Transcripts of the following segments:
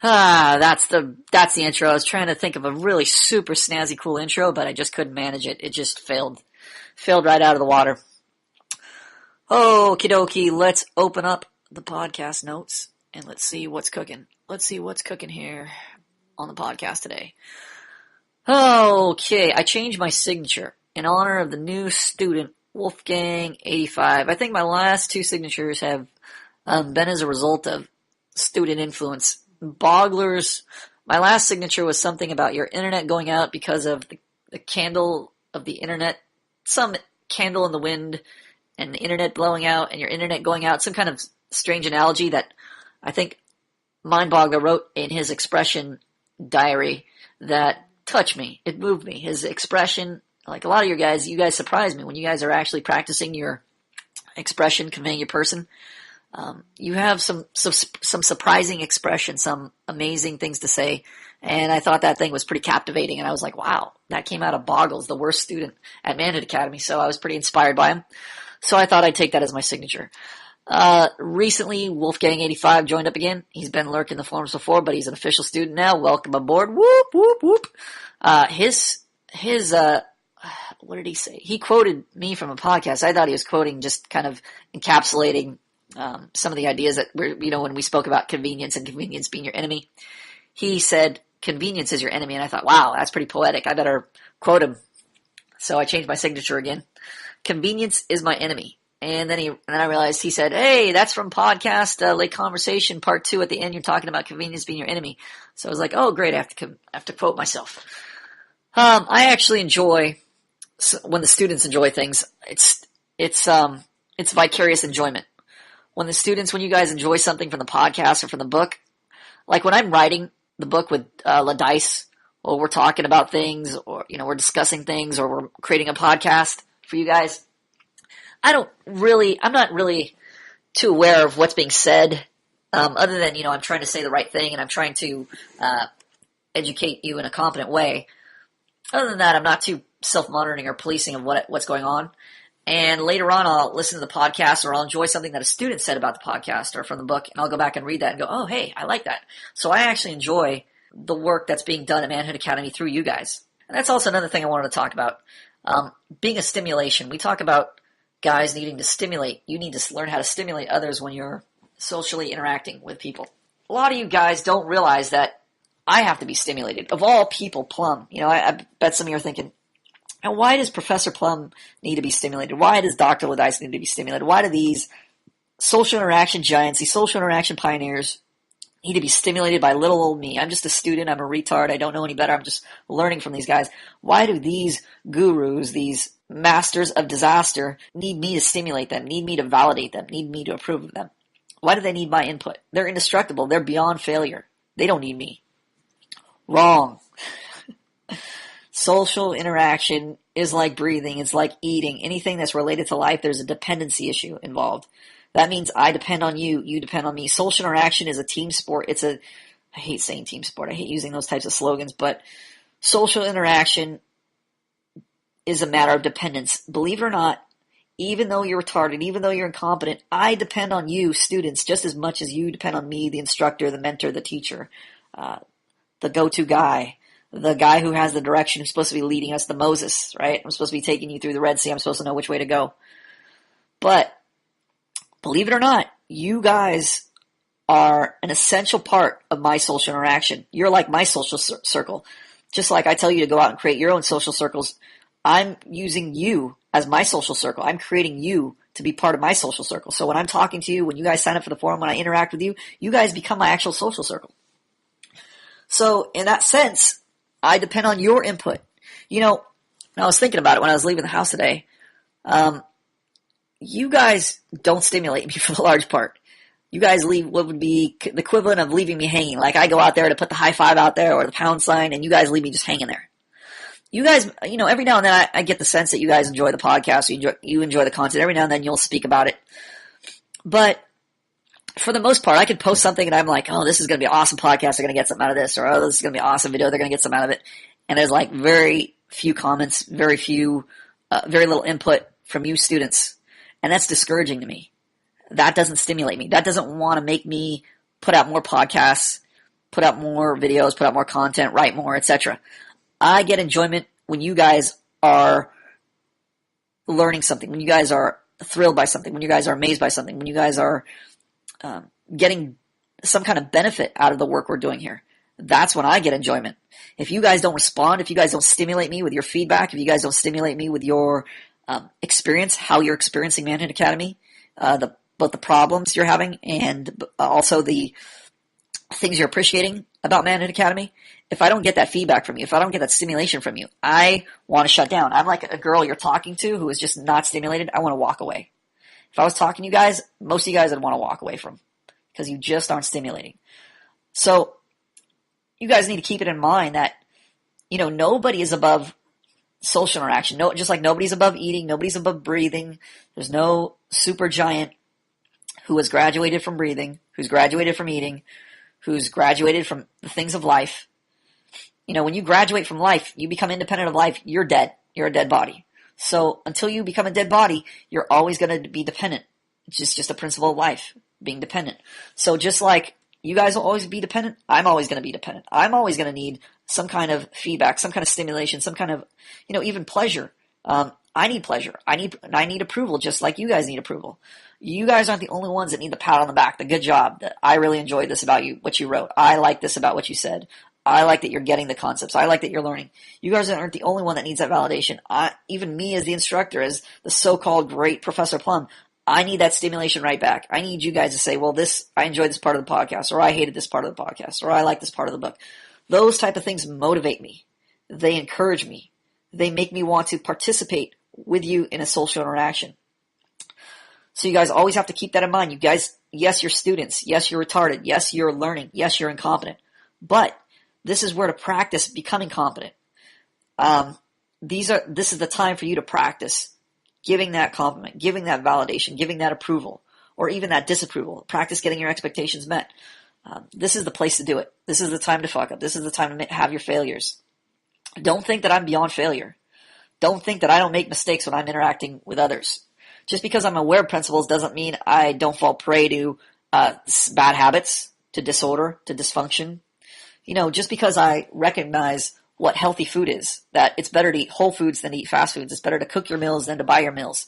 That's the intro. I was trying to think of a really super snazzy cool intro, but I just couldn't manage it. It just failed right out of the water. Okie dokie, let's open up the podcast notes and let's see what's cooking. Let's see what's cooking here on the podcast today. Okay, I changed my signature in honor of the new student, Wolfgang 85. I think my last two signatures have been as a result of student influence. Bogglers, my last signature was something about your internet going out because of the candle of the internet, some candle in the wind and the internet blowing out and your internet going out, some kind of strange analogy that I think Mindboggler wrote in his expression diary that touched me. It moved me. His expression, like a lot of you guys surprise me when you guys are actually practicing your expression, conveying your person. You have some surprising expression, some amazing things to say, and I thought that thing was pretty captivating, and I was like, wow, that came out of Boggles, the worst student at Manhood Academy, so I was pretty inspired by him. So I thought I'd take that as my signature. Recently, Wolfgang 85 joined up again. He's been lurking the forums before, but he's an official student now. Welcome aboard. Whoop, whoop, whoop. What did he say? He quoted me from a podcast. I thought he was quoting, just kind of encapsulating some of the ideas that were, when we spoke about convenience and convenience being your enemy. He said, convenience is your enemy. And I thought, wow, that's pretty poetic. I better quote him. So I changed my signature again. Convenience is my enemy. And then I realized he said, hey, that's from podcast Late Conversation Part 2 at the end. You're talking about convenience being your enemy. So I was like, oh, great. I have to quote myself. I actually enjoy when the students enjoy things. It's vicarious enjoyment. When you guys enjoy something from the podcast or from the book, like when I'm writing the book with LaDice, or we're talking about things, or, we're discussing things, or we're creating a podcast for you guys, I'm not really too aware of what's being said, other than, I'm trying to say the right thing and I'm trying to educate you in a competent way. Other than that, I'm not too self-monitoring or policing of what's going on. And later on, I'll listen to the podcast, or I'll enjoy something that a student said about the podcast or from the book, and I'll go back and read that and go, oh, hey, I like that. So I actually enjoy the work that's being done at Manhood Academy through you guys. And that's also another thing I wanted to talk about. Being a stimulation. We talk about guys needing to stimulate. You need to learn how to stimulate others when you're socially interacting with people. A lot of you guys don't realize that I have to be stimulated. Of all people, Plum. I bet some of you are thinking, and why does Professor Plum need to be stimulated? Why does Dr. Ladice need to be stimulated? Why do these social interaction giants, these social interaction pioneers, need to be stimulated by little old me? I'm just a student. I'm a retard. I don't know any better. I'm just learning from these guys. Why do these gurus, these masters of disaster, need me to stimulate them, need me to validate them, need me to approve of them? Why do they need my input? They're indestructible. They're beyond failure. They don't need me. Wrong. Social interaction is like breathing. It's like eating. Anything that's related to life, there's a dependency issue involved. That means I depend on you. You depend on me. Social interaction is a team sport. I hate saying team sport. I hate using those types of slogans, but social interaction is a matter of dependence. Believe it or not, even though you're retarded, even though you're incompetent, I depend on you, students, just as much as you depend on me, the instructor, the mentor, the teacher, the go-to guy. The guy who has the direction, who's supposed to be leading us, the Moses, right? I'm supposed to be taking you through the Red Sea. I'm supposed to know which way to go. But believe it or not, you guys are an essential part of my social interaction. You're like my social circle. Just like I tell you to go out and create your own social circles, I'm using you as my social circle. I'm creating you to be part of my social circle. So when I'm talking to you, when you guys sign up for the forum, when I interact with you, you guys become my actual social circle. So in that sense, I depend on your input. And I was thinking about it when I was leaving the house today. You guys don't stimulate me for the large part. You guys leave what would be the equivalent of leaving me hanging. Like I go out there to put the high five out there or the pound sign, and you guys leave me just hanging there. You guys, every now and then I get the sense that you guys enjoy the podcast. You enjoy the content. Every now and then you'll speak about it. But for the most part, I could post something and I'm like, oh, this is going to be an awesome podcast. They're going to get something out of this. Or, oh, this is going to be an awesome video. They're going to get something out of it. And there's like very few comments, very little input from you students. And that's discouraging to me. That doesn't stimulate me. That doesn't want to make me put out more podcasts, put out more videos, put out more content, write more, etc. I get enjoyment when you guys are learning something, when you guys are thrilled by something, when you guys are amazed by something, when you guys are getting some kind of benefit out of the work we're doing here. That's when I get enjoyment. If you guys don't respond, if you guys don't stimulate me with your feedback, if you guys don't stimulate me with your experience, how you're experiencing Manhood Academy, both the problems you're having and also the things you're appreciating about Manhood Academy, if I don't get that feedback from you, if I don't get that stimulation from you, I want to shut down. I'm like a girl you're talking to who is just not stimulated. I want to walk away. If I was talking to you guys, most of you guys I'd want to walk away from because you just aren't stimulating. So you guys need to keep it in mind that, nobody is above social interaction. No, just like nobody's above eating, nobody's above breathing. There's no super giant who has graduated from breathing, who's graduated from eating, who's graduated from the things of life. When you graduate from life, you become independent of life, you're dead. You're a dead body. So until you become a dead body, you're always going to be dependent. It's just a principle of life, being dependent. So just like you guys will always be dependent, I'm always going to be dependent. I'm always going to need some kind of feedback, some kind of stimulation, some kind of, even pleasure. I need pleasure. I need approval just like you guys need approval. You guys aren't the only ones that need the pat on the back, the good job, that I really enjoyed this about you, what you wrote. I like this about what you said. I like that you're getting the concepts. I like that you're learning. You guys aren't the only one that needs that validation. Even me as the instructor, as the so-called great Professor Plum, I need that stimulation right back. I need you guys to say, well, I enjoyed this part of the podcast, or I hated this part of the podcast, or I like this part of the book. Those type of things motivate me. They encourage me. They make me want to participate with you in a social interaction. So you guys always have to keep that in mind. You guys, yes, you're students. Yes, you're retarded. Yes, you're learning. Yes, you're incompetent. But this is where to practice becoming competent. This is the time for you to practice giving that compliment, giving that validation, giving that approval, or even that disapproval. Practice getting your expectations met. This is the place to do it. This is the time to fuck up. This is the time to have your failures. Don't think that I'm beyond failure. Don't think that I don't make mistakes when I'm interacting with others. Just because I'm aware of principles doesn't mean I don't fall prey to bad habits, to disorder, to dysfunction. Just because I recognize what healthy food is, that it's better to eat whole foods than to eat fast foods. It's better to cook your meals than to buy your meals.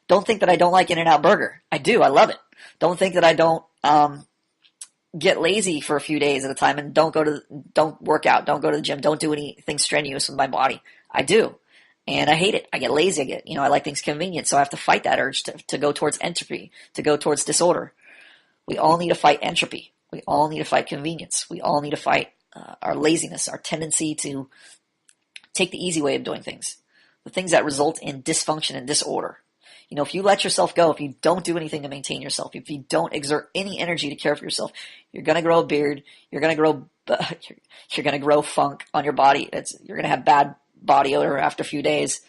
Don't think that I don't like In-N-Out Burger. I do. I love it. Don't think that I don't get lazy for a few days at a time and don't work out, don't go to the gym, don't do anything strenuous with my body. I do. And I hate it. I get lazy. I like things convenient, so I have to fight that urge to go towards entropy, to go towards disorder. We all need to fight entropy. We all need to fight convenience. We all need to fight our laziness, our tendency to take the easy way of doing things, the things that result in dysfunction and disorder. If you let yourself go, if you don't do anything to maintain yourself, if you don't exert any energy to care for yourself, you're going to grow a beard. You're going to grow funk on your body. You're going to have bad body odor after a few days.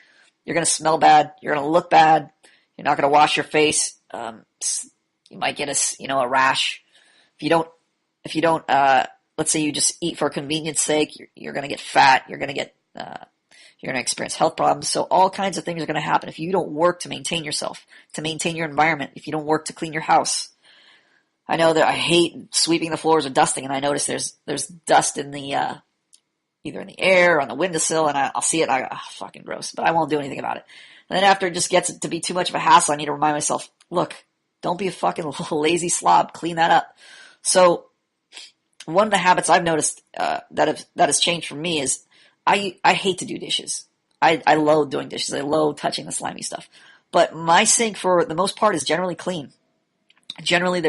You're going to smell bad. You're going to look bad. You're not going to wash your face. You might get a rash. If you don't, let's say you just eat for convenience sake, you're going to get fat. You're going to experience health problems. So all kinds of things are going to happen if you don't work to maintain yourself, to maintain your environment, if you don't work to clean your house. I know that I hate sweeping the floors or dusting, and I notice there's dust in the either in the air or on the windowsill, and I'll see it, and fucking gross, but I won't do anything about it. And then after it just gets to be too much of a hassle, I need to remind myself, look, don't be a fucking lazy slob, clean that up. So one of the habits I've noticed that has changed for me is I hate to do dishes. I loathe doing dishes. I loathe touching the slimy stuff. But my sink, for the most part, is generally clean. Generally,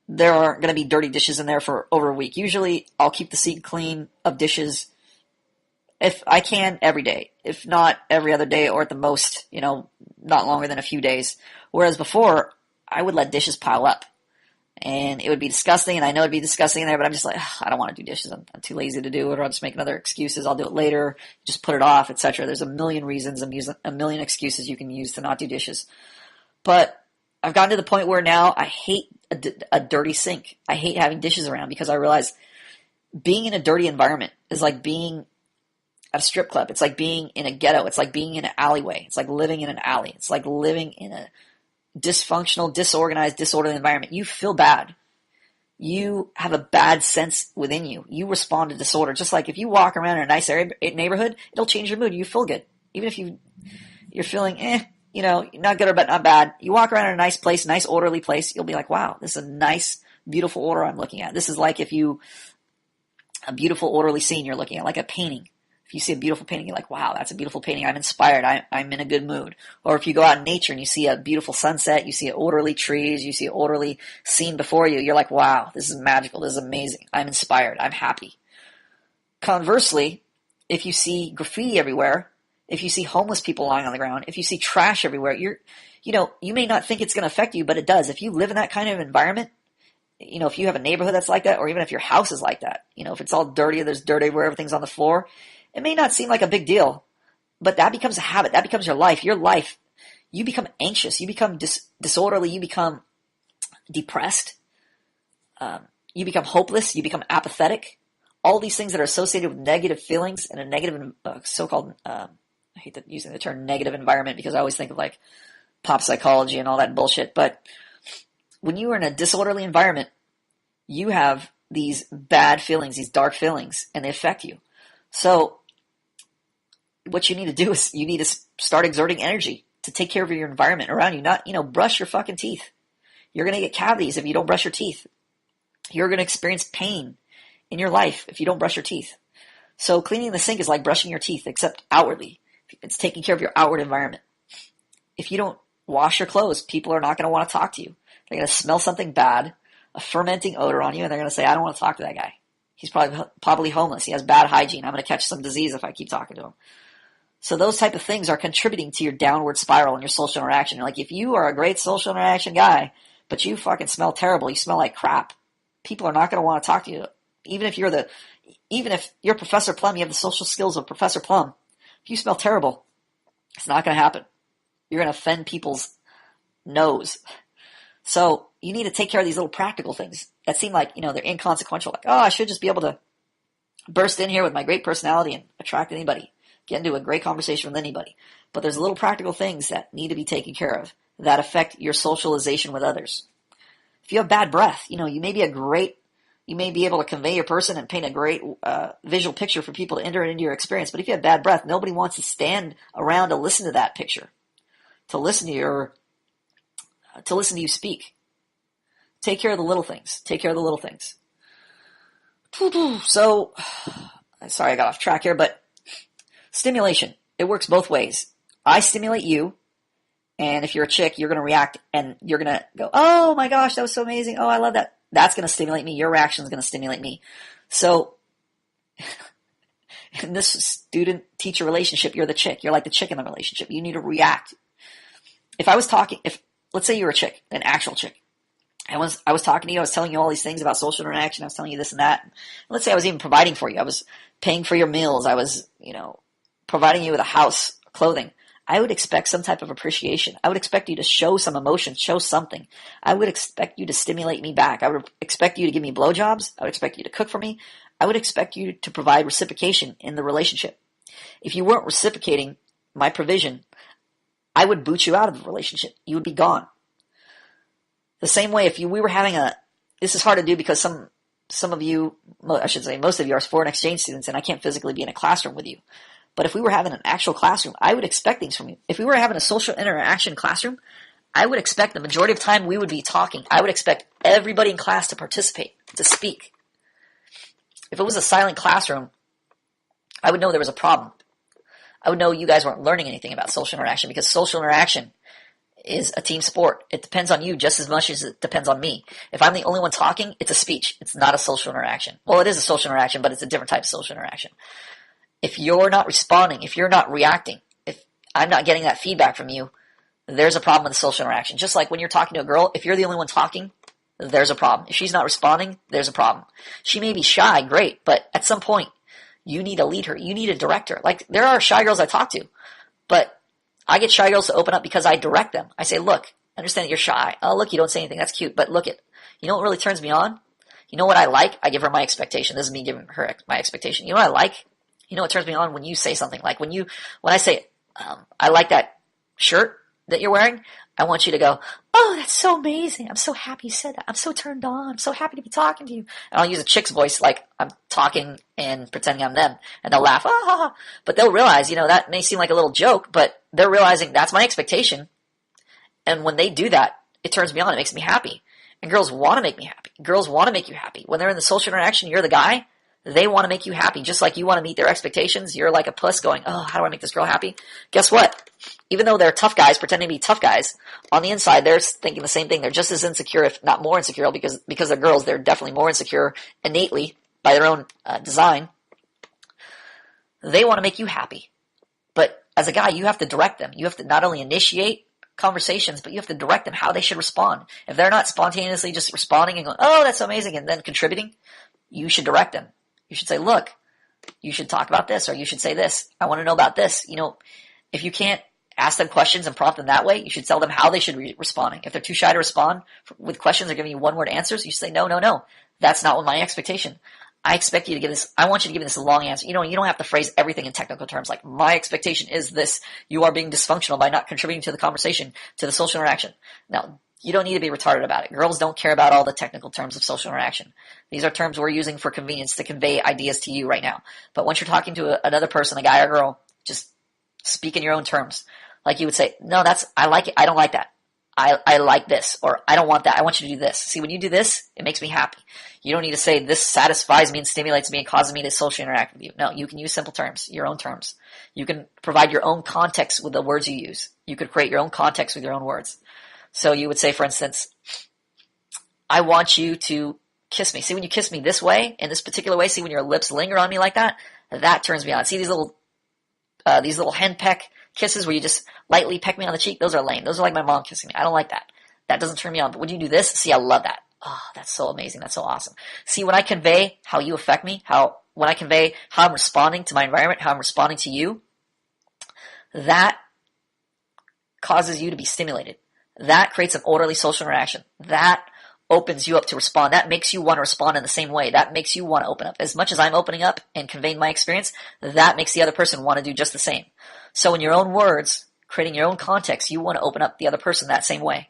there aren't going to be dirty dishes in there for over a week. Usually, I'll keep the sink clean of dishes if I can every day. If not, every other day, or at the most, not longer than a few days. Whereas before, I would let dishes pile up. And it would be disgusting, and I know it'd be disgusting in there, but I'm just like, I don't want to do dishes. I'm too lazy to do it, or I'll just make another excuses. I'll do it later, just put it off, etc. There's a million reasons, a million excuses you can use to not do dishes. But I've gotten to the point where now I hate a dirty sink. I hate having dishes around because I realize being in a dirty environment is like being at a strip club. It's like being in a ghetto. It's like being in an alleyway. It's like living in an alley. It's like living in a dysfunctional, disorganized, disorderly environment. You feel bad. you have a bad sense within you. You respond to disorder. Just like if you walk around in a nice neighborhood, it'll change your mood. You feel good. Even if you're feeling, not good or but not bad. You walk around in a nice place, nice orderly place, you'll be like, wow, this is a nice, beautiful order I'm looking at. This is like a beautiful orderly scene you're looking at, like a painting. If you see a beautiful painting, you're like, wow, that's a beautiful painting. I'm inspired. I'm in a good mood. Or if you go out in nature and you see a beautiful sunset, you see orderly trees, you see an orderly scene before you, you're like, wow, this is magical. This is amazing. I'm inspired. I'm happy. Conversely, if you see graffiti everywhere, if you see homeless people lying on the ground, if you see trash everywhere, you may not think it's going to affect you, but it does. If you live in that kind of environment, if you have a neighborhood that's like that, or even if your house is like that, if it's all dirty, there's dirt everywhere, everything's on the floor, it may not seem like a big deal, but that becomes a habit. That becomes your life. Your life, you become anxious. You become disorderly. You become depressed. You become hopeless. You become apathetic. All these things that are associated with negative feelings and a negative so-called, I hate using the term negative environment because I always think of like pop psychology and all that bullshit. But when you are in a disorderly environment, you have these bad feelings, these dark feelings, and they affect you. So what you need to do is you need to start exerting energy to take care of your environment around you. Not, brush your fucking teeth. You're going to get cavities if you don't brush your teeth. You're going to experience pain in your life if you don't brush your teeth. So cleaning the sink is like brushing your teeth, except outwardly. It's taking care of your outward environment. If you don't wash your clothes, people are not going to want to talk to you. They're going to smell something bad, a fermenting odor on you, and they're going to say, I don't want to talk to that guy. He's probably homeless. He has bad hygiene. I'm going to catch some disease if I keep talking to him. So those type of things are contributing to your downward spiral in your social interaction. Like if you are a great social interaction guy, but you fucking smell terrible, you smell like crap, people are not going to want to talk to you. Even if you're Professor Plum, you have the social skills of Professor Plum. If you smell terrible, it's not going to happen. You're going to offend people's nose. So you need to take care of these little practical things that seem like, they're inconsequential. Like, oh, I should just be able to burst in here with my great personality and attract anybody, get into a great conversation with anybody. But there's little practical things that need to be taken care of that affect your socialization with others. If you have bad breath, you may be able to convey your person and paint a great visual picture for people to enter into your experience. But if you have bad breath, nobody wants to stand around to listen to that picture, to listen to you speak. Take care of the little things. Take care of the little things. So, sorry I got off track here, but stimulation. It works both ways. I stimulate you, and if you're a chick, you're going to react, and you're going to go, oh my gosh, that was so amazing. Oh, I love that. That's going to stimulate me. Your reaction is going to stimulate me. So, in this student-teacher relationship, you're the chick. You're like the chick in the relationship. You need to react. Let's say you're a chick, an actual chick. I was talking to you, I was telling you all these things about social interaction, I was telling you this and that. Let's say I was even providing for you. I was paying for your meals. I was, providing you with a house, clothing. I would expect some type of appreciation. I would expect you to show some emotion, show something. I would expect you to stimulate me back. I would expect you to give me blowjobs. I would expect you to cook for me. I would expect you to provide reciprocation in the relationship. If you weren't reciprocating my provision, I would boot you out of the relationship. You would be gone. The same way if we were having this is hard to do because some of you, I should say most of you are foreign exchange students and I can't physically be in a classroom with you. But if we were having an actual classroom, I would expect things from you. If we were having a social interaction classroom, I would expect the majority of time we would be talking. I would expect everybody in class to participate, to speak. If it was a silent classroom, I would know there was a problem. I would know you guys weren't learning anything about social interaction because social interaction is a team sport. It depends on you just as much as it depends on me. If I'm the only one talking, it's a speech. It's not a social interaction. Well, it is a social interaction, but it's a different type of social interaction. If you're not responding, if you're not reacting, if I'm not getting that feedback from you, there's a problem with the social interaction. Just like when you're talking to a girl, if you're the only one talking, there's a problem. If she's not responding, there's a problem. She may be shy, great, but at some point, you need to lead her. You need a director. Like, there are shy girls I talk to, but I get shy girls to open up because I direct them. I say, look, I understand that you're shy. Oh, look, you don't say anything. That's cute. But look, you know what really turns me on? You know what I like? I give her my expectation. This is me giving her my expectation. You know what I like? You know what turns me on? When you say something. Like when I say, I like that shirt that you're wearing. I want you to go, oh, that's so amazing. I'm so happy you said that. I'm so turned on. I'm so happy to be talking to you. And I'll use a chick's voice like I'm talking and pretending I'm them. And they'll laugh, ah, ha, ha. But they'll realize, that may seem like a little joke, but they're realizing that's my expectation. And when they do that, it turns me on. It makes me happy. And girls want to make me happy. Girls want to make you happy. When they're in the social interaction, you're the guy. They want to make you happy. Just like you want to meet their expectations, you're like a puss going, oh, how do I make this girl happy? Guess what? Even though they're tough guys, pretending to be tough guys, on the inside, they're thinking the same thing. They're just as insecure, if not more insecure, because they're girls. They're definitely more insecure innately by their own design. They want to make you happy. But as a guy, you have to direct them. You have to not only initiate conversations, but you have to direct them how they should respond. If they're not spontaneously just responding and going, oh, that's so amazing, and then contributing, you should direct them. You should say, look, you should talk about this, or you should say this. I want to know about this. If you can't ask them questions and prompt them that way, you should tell them how they should be responding. If they're too shy to respond with questions or giving you one-word answers, you say, no. That's not what my expectation. I expect you to give this, I want you to give me this long answer. You don't have to phrase everything in technical terms like, my expectation is this. You are being dysfunctional by not contributing to the conversation, to the social interaction. Now, you don't need to be retarded about it. Girls don't care about all the technical terms of social interaction. These are terms we're using for convenience to convey ideas to you right now. But once you're talking to another person, a guy or girl, just speak in your own terms. Like you would say, no, I like it. I don't like that. I like this, or I don't want that. I want you to do this. See, when you do this, it makes me happy. You don't need to say this satisfies me and stimulates me and causes me to socially interact with you. No, you can use simple terms, your own terms. You can provide your own context with the words you use. You could create your own context with your own words. So you would say, for instance, I want you to kiss me. See, when you kiss me this way, in this particular way, see when your lips linger on me like that, that turns me on. See these little hen peck kisses where you just lightly peck me on the cheek? Those are lame. Those are like my mom kissing me. I don't like that. That doesn't turn me on. But when you do this, see, I love that. Oh, that's so amazing. That's so awesome. See, when I convey how you affect me, when I convey how I'm responding to my environment, how I'm responding to you, that causes you to be stimulated. That creates an orderly social interaction. That opens you up to respond. That makes you want to respond in the same way. That makes you want to open up. As much as I'm opening up and conveying my experience, that makes the other person want to do just the same. So in your own words, creating your own context, you want to open up the other person that same way.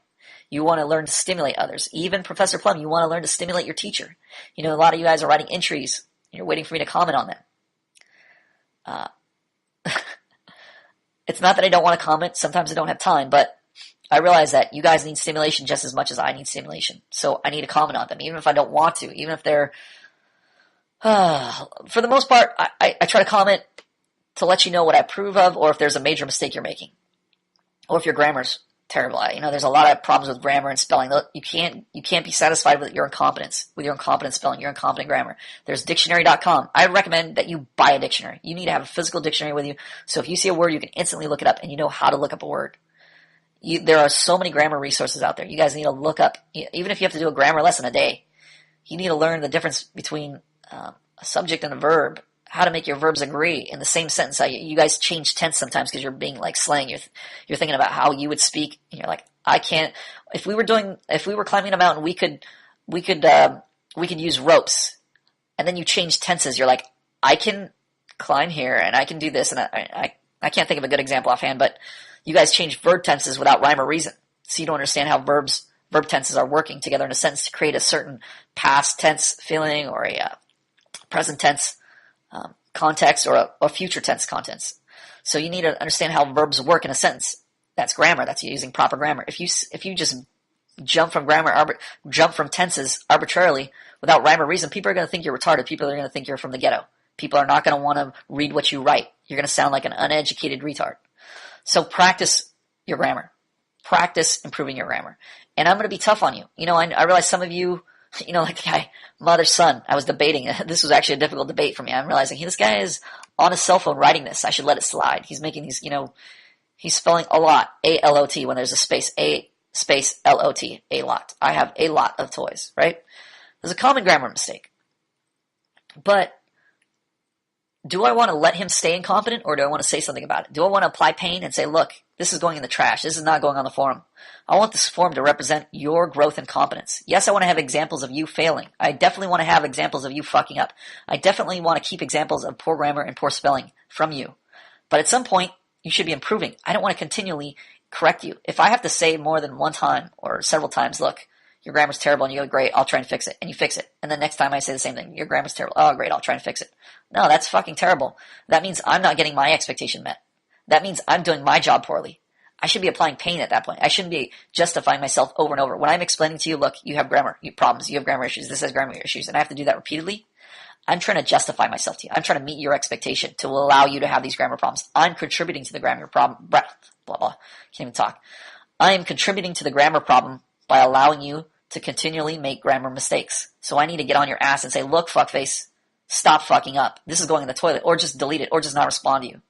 You want to learn to stimulate others. Even Professor Plum, you want to learn to stimulate your teacher. A lot of you guys are writing entries. You're waiting for me to comment on them. It's not that I don't want to comment. Sometimes I don't have time, but I realize that you guys need stimulation just as much as I need stimulation. So I need to comment on them, even if I don't want to, even if they're, for the most part, I try to comment to let you know what I approve of, or if there's a major mistake you're making, or if your grammar's terrible. There's a lot of problems with grammar and spelling. You can't be satisfied with your incompetent spelling, your incompetent grammar. There's dictionary.com. I recommend that you buy a dictionary. You need to have a physical dictionary with you. So if you see a word, you can instantly look it up and you know how to look up a word. There are so many grammar resources out there. You guys need to look up, even if you have to do a grammar lesson a day, you need to learn the difference between a subject and a verb, how to make your verbs agree in the same sentence. You guys change tense sometimes because you're being like slang. You're thinking about how you would speak, and you're like, I can't. If we were climbing a mountain, we could use ropes, and then you change tenses. You're like, I can climb here, and I can do this, and I can't think of a good example offhand, but you guys change verb tenses without rhyme or reason, so you don't understand how verb tenses are working together in a sentence to create a certain past tense feeling or a present tense context or a future tense context. So you need to understand how verbs work in a sentence. That's grammar. That's using proper grammar. If you just jump from tenses arbitrarily without rhyme or reason, people are going to think you're retarded. People are going to think you're from the ghetto. People are not going to want to read what you write. You're going to sound like an uneducated retard. So practice your grammar. Practice improving your grammar. And I'm going to be tough on you. I realize some of you, like the guy, mother's son, I was debating. This was actually a difficult debate for me. I'm realizing this guy is on his cell phone writing this. I should let it slide. He's making these, he's spelling a lot, A-L-O-T, when there's a space, A space L-O-T, a lot. I have a lot of toys, right? There's a common grammar mistake. But do I want to let him stay incompetent, or do I want to say something about it? Do I want to apply pain and say, look, this is going in the trash. This is not going on the forum. I want this forum to represent your growth and competence. Yes, I want to have examples of you failing. I definitely want to have examples of you fucking up. I definitely want to keep examples of poor grammar and poor spelling from you. But at some point, you should be improving. I don't want to continually correct you. If I have to say more than one time or several times, look, your grammar's terrible, and you go, great, I'll try and fix it, and you fix it. And then next time I say the same thing, your grammar's terrible. Oh, great, I'll try and fix it. No, that's fucking terrible. That means I'm not getting my expectation met. That means I'm doing my job poorly. I should be applying pain at that point. I shouldn't be justifying myself over and over. When I'm explaining to you, look, you have grammar problems, you have grammar issues, this has grammar issues, and I have to do that repeatedly, I'm trying to justify myself to you. I'm trying to meet your expectation to allow you to have these grammar problems. I'm contributing to the grammar problem. Blah, blah, blah. Can't even talk. I am contributing to the grammar problem by allowing you to continually make grammar mistakes. So I need to get on your ass and say, look, fuckface, stop fucking up. This is going in the toilet, or just delete it, or just not respond to you.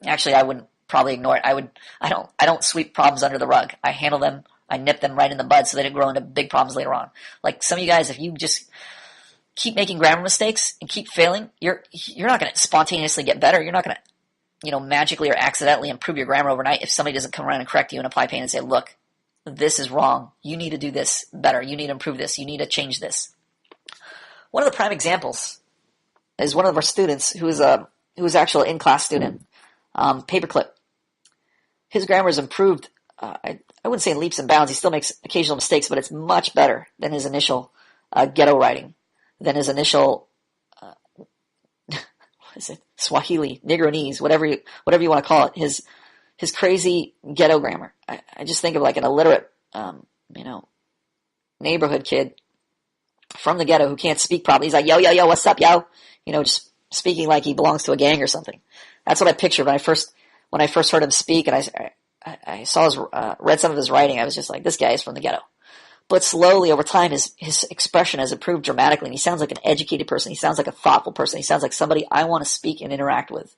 Actually, I wouldn't probably ignore it. I don't sweep problems under the rug. I handle them. I nip them right in the bud so they don't grow into big problems later on. Like some of you guys, if you just keep making grammar mistakes and keep failing, you're not going to spontaneously get better. You're not going to, magically or accidentally improve your grammar overnight if somebody doesn't come around and correct you and apply pain and say, look, this is wrong. You need to do this better. You need to improve this. You need to change this. One of the prime examples is one of our students who is actually an in-class student, Paperclip. His grammar is improved. I wouldn't say in leaps and bounds. He still makes occasional mistakes, but it's much better than his initial ghetto writing, than his initial what is it? Swahili, Negronese, whatever you want to call it. His crazy ghetto grammar. I just think of like an illiterate, neighborhood kid from the ghetto who can't speak properly. He's like, yo, yo, yo, what's up, yo? Just speaking like he belongs to a gang or something. That's what I pictured when I first heard him speak, and I saw read some of his writing. I was just like, this guy is from the ghetto. But slowly over time, his expression has improved dramatically, and he sounds like an educated person. He sounds like a thoughtful person. He sounds like somebody I want to speak and interact with.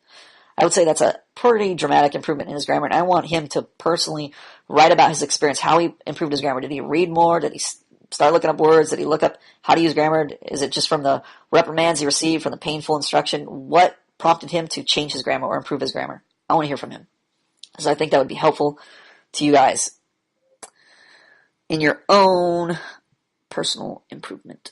I would say that's a pretty dramatic improvement in his grammar, and I want him to personally write about his experience, how he improved his grammar. Did he read more? Did he start looking up words? Did he look up how to use grammar? Is it just from the reprimands he received, from the painful instruction? What prompted him to change his grammar or improve his grammar? I want to hear from him. So I think that would be helpful to you guys in your own personal improvement.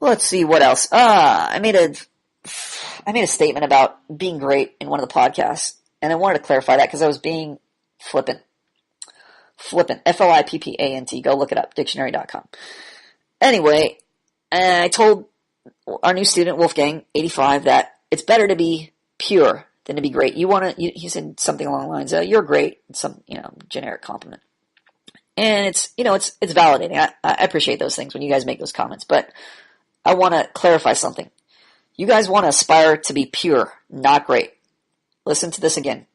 Let's see what else. I made a statement about being great in one of the podcasts, and I wanted to clarify that because I was being flippant. Flippant. F-L-I-P-P-A-N-T. Go look it up. Dictionary.com. Anyway, I told our new student, Wolfgang, 85, that it's better to be pure than to be great. He said something along the lines of, you're great. It's some, generic compliment. And it's validating. I appreciate those things when you guys make those comments, but I want to clarify something. You guys want to aspire to be pure, not great. Listen to this again.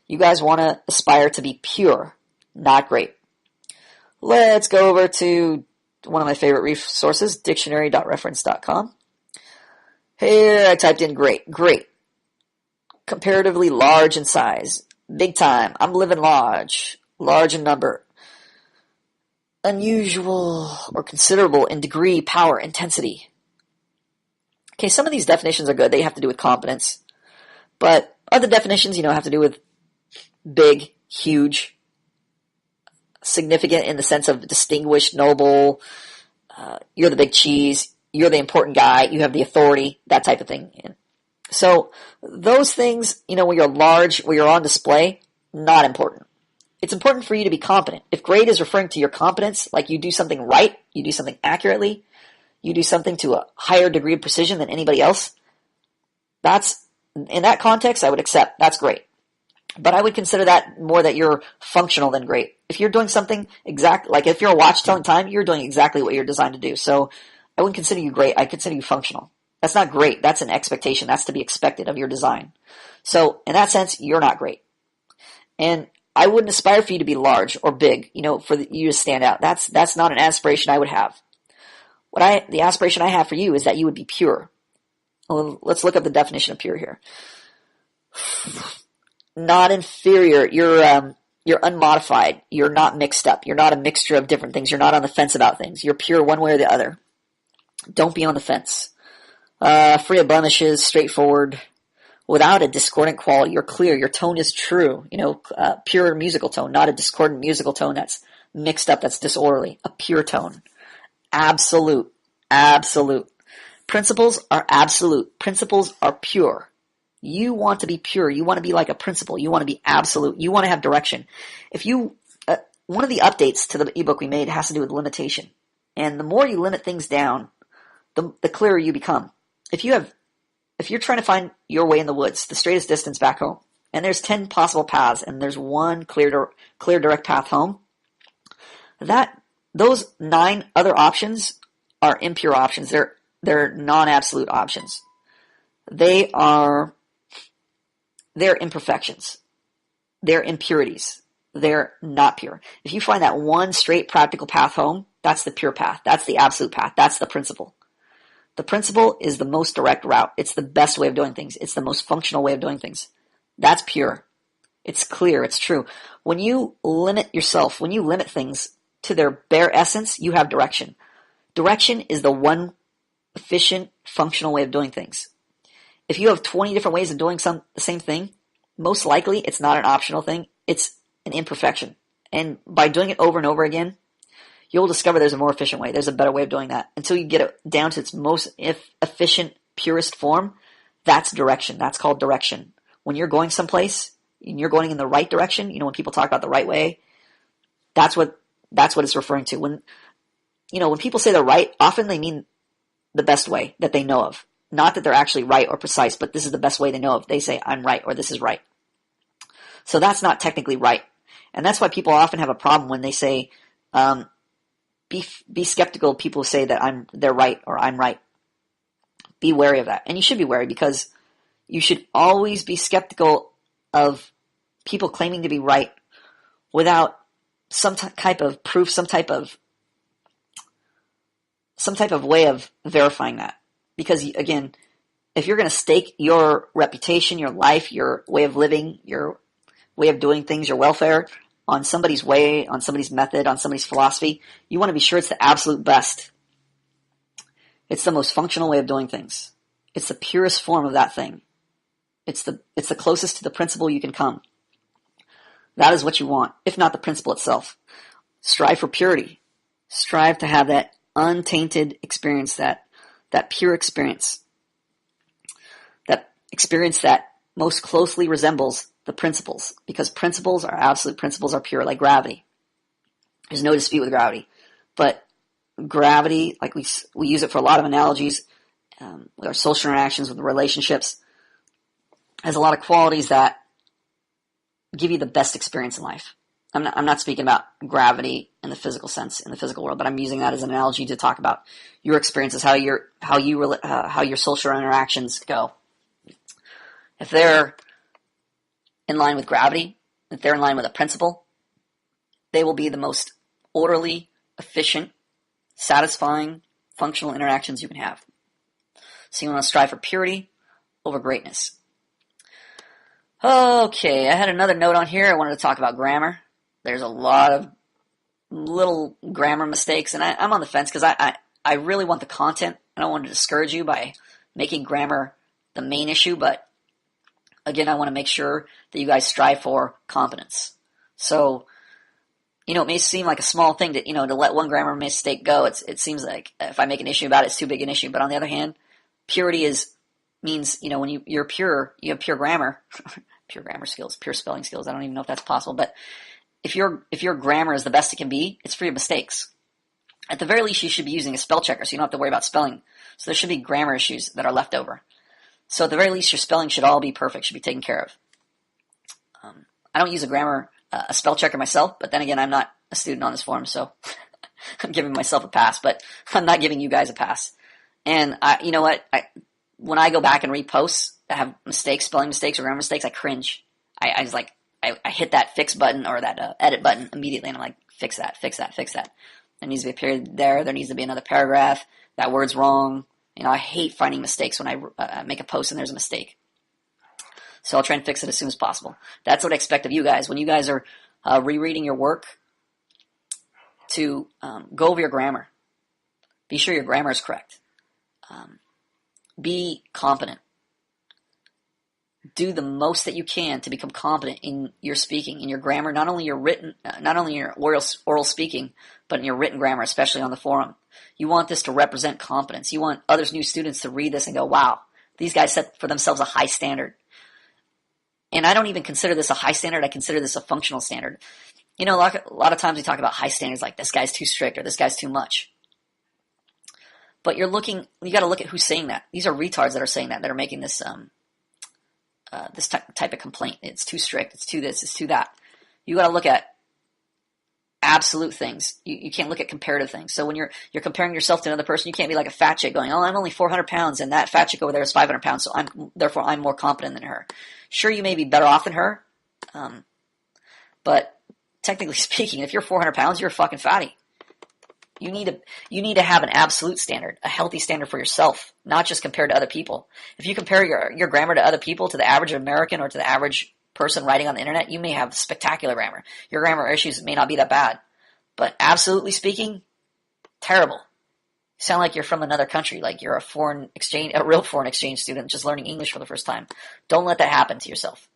You guys want to aspire to be pure, not great. Let's go over to one of my favorite resources, dictionary.reference.com. Here I typed in great. Great. Comparatively large in size. Big time. I'm living large. Large in number. Unusual or considerable in degree, power, intensity. Okay, some of these definitions are good. They have to do with competence. But other definitions, have to do with big, huge, significant in the sense of distinguished, noble, you're the big cheese, you're the important guy, you have the authority, that type of thing. So those things, when you're large, when you're on display, not important. It's important for you to be competent. If great is referring to your competence, like you do something right, you do something accurately, you do something to a higher degree of precision than anybody else, in that context, I would accept. That's great. But I would consider that more that you're functional than great. If you're doing something like if you're a watch telling time, you're doing exactly what you're designed to do. So I wouldn't consider you great. I'd consider you functional. That's not great. That's an expectation. That's to be expected of your design. So in that sense, you're not great. And I wouldn't aspire for you to be large or big, for you to stand out. That's not an aspiration I would have. The aspiration I have for you is that you would be pure. Well, let's look up the definition of pure here. Not inferior. You're unmodified. You're not mixed up. You're not a mixture of different things. You're not on the fence about things. You're pure one way or the other. Don't be on the fence. Free of blemishes, straightforward, without a discordant quality. You're clear. Your tone is true. Pure musical tone, not a discordant musical tone that's mixed up, that's disorderly. A pure tone. Absolute. Absolute. Principles are absolute. Principles are pure. You want to be pure. You want to be like a principle. You want to be absolute. You want to have direction. One of the updates to the ebook we made has to do with limitation. And the more you limit things down, the clearer you become. If you're trying to find your way in the woods, the straightest distance back home, and there's 10 possible paths, and there's one clear direct path home, those 9 other options are impure options. They're non-absolute options. They're imperfections. They're impurities. They're not pure. If you find that one straight practical path home, that's the pure path. That's the absolute path. That's the principle. The principle is the most direct route. It's the best way of doing things. It's the most functional way of doing things. That's pure. It's clear. It's true. When you limit yourself, when you limit things to their bare essence, you have direction. Direction is the one efficient, functional way of doing things. If you have 20 different ways of doing the same thing, most likely it's not an optional thing. It's an imperfection. And by doing it over and over again, you'll discover there's a more efficient way. There's a better way of doing that. Until you get it down to its most efficient, purest form, that's direction. That's called direction. When you're going someplace and you're going in the right direction, when people talk about the right way, that's what it's referring to. When people say they're right, often they mean the best way that they know of. Not that they're actually right or precise, but this is the best way they know of. They say, I'm right, or this is right. So that's not technically right. And that's why people often have a problem when they say, be skeptical of people who say that they're right or I'm right. Be wary of that. And you should be wary, because you should always be skeptical of people claiming to be right without some type of proof, some type of way of verifying that. Because again, if you're going to stake your reputation, your life, your way of living, your way of doing things, your welfare on somebody's way, on somebody's method, on somebody's philosophy, you want to be sure it's the absolute best. It's the most functional way of doing things. It's the purest form of that thing. It's the closest to the principle you can come. That is what you want, if not the principle itself. Strive for purity. Strive to have that untainted experience, that pure experience. That experience that most closely resembles the principles, because principles are absolute. Principles are pure, like gravity. There's no dispute with gravity. But gravity, like we use it for a lot of analogies, with our social interactions, with relationships, has a lot of qualities that give you the best experience in life. I'm not speaking about gravity in the physical sense, in the physical world, but I'm using that as an analogy to talk about your experiences, how your social interactions go. If they're in line with gravity, if they're in line with a principle, they will be the most orderly, efficient, satisfying, functional interactions you can have. So you want to strive for purity over greatness. Okay, I had another note on here. I wanted to talk about grammar. There's a lot of little grammar mistakes, and I'm on the fence because I really want the content. I don't want to discourage you by making grammar the main issue, but again, I want to make sure that you guys strive for competence. So, it may seem like a small thing to let one grammar mistake go. It seems like if I make an issue about it, it's too big an issue. But on the other hand, purity means when you're pure, you have pure grammar, pure grammar skills, pure spelling skills. I don't even know if that's possible, but if your grammar is the best it can be, it's free of mistakes. At the very least, you should be using a spell checker, so you don't have to worry about spelling. So there should be grammar issues that are left over. So at the very least, your spelling should all be perfect, should be taken care of. I don't use a spell checker myself, but then again, I'm not a student on this forum, so I'm giving myself a pass, but I'm not giving you guys a pass. And you know what? When I go back and read posts that have mistakes, spelling mistakes or grammar mistakes, I cringe. I hit that fix button or that edit button immediately, and I'm like, fix that. There needs to be a period there. There needs to be another paragraph. That word's wrong. I hate finding mistakes when I make a post and there's a mistake. So I'll try and fix it as soon as possible. That's what I expect of you guys. When you guys are rereading your work, to go over your grammar. Be sure your grammar is correct. Be competent. Do the most that you can to become competent in your speaking, in your grammar, not only your oral speaking, but in your written grammar, especially on the forum. You want this to represent competence. You want new students to read this and go, wow, these guys set for themselves a high standard. And I don't even consider this a high standard. I consider this a functional standard. You know, a lot of times we talk about high standards like this guy's too strict or this guy's too much. But you got to look at who's saying that. These are retards that are saying that are making this this type of complaint. It's too strict. It's too this. It's too that. You got to look at absolute things. You can't look at comparative things. So when you're comparing yourself to another person, you can't be like a fat chick going, oh, I'm only 400 pounds and that fat chick over there is 500 pounds, so I'm more competent than her. Sure, you may be better off than her, but technically speaking, if you're 400 pounds, you're a fucking fatty. You need to have an absolute standard, a healthy standard for yourself, not just compared to other people. If you compare your grammar to other people, to the average American or to the average person writing on the internet, you may have spectacular grammar. Your grammar issues may not be that bad, but absolutely speaking, terrible. You sound like you're from another country, like you're a real foreign exchange student just learning English for the first time. Don't let that happen to yourself.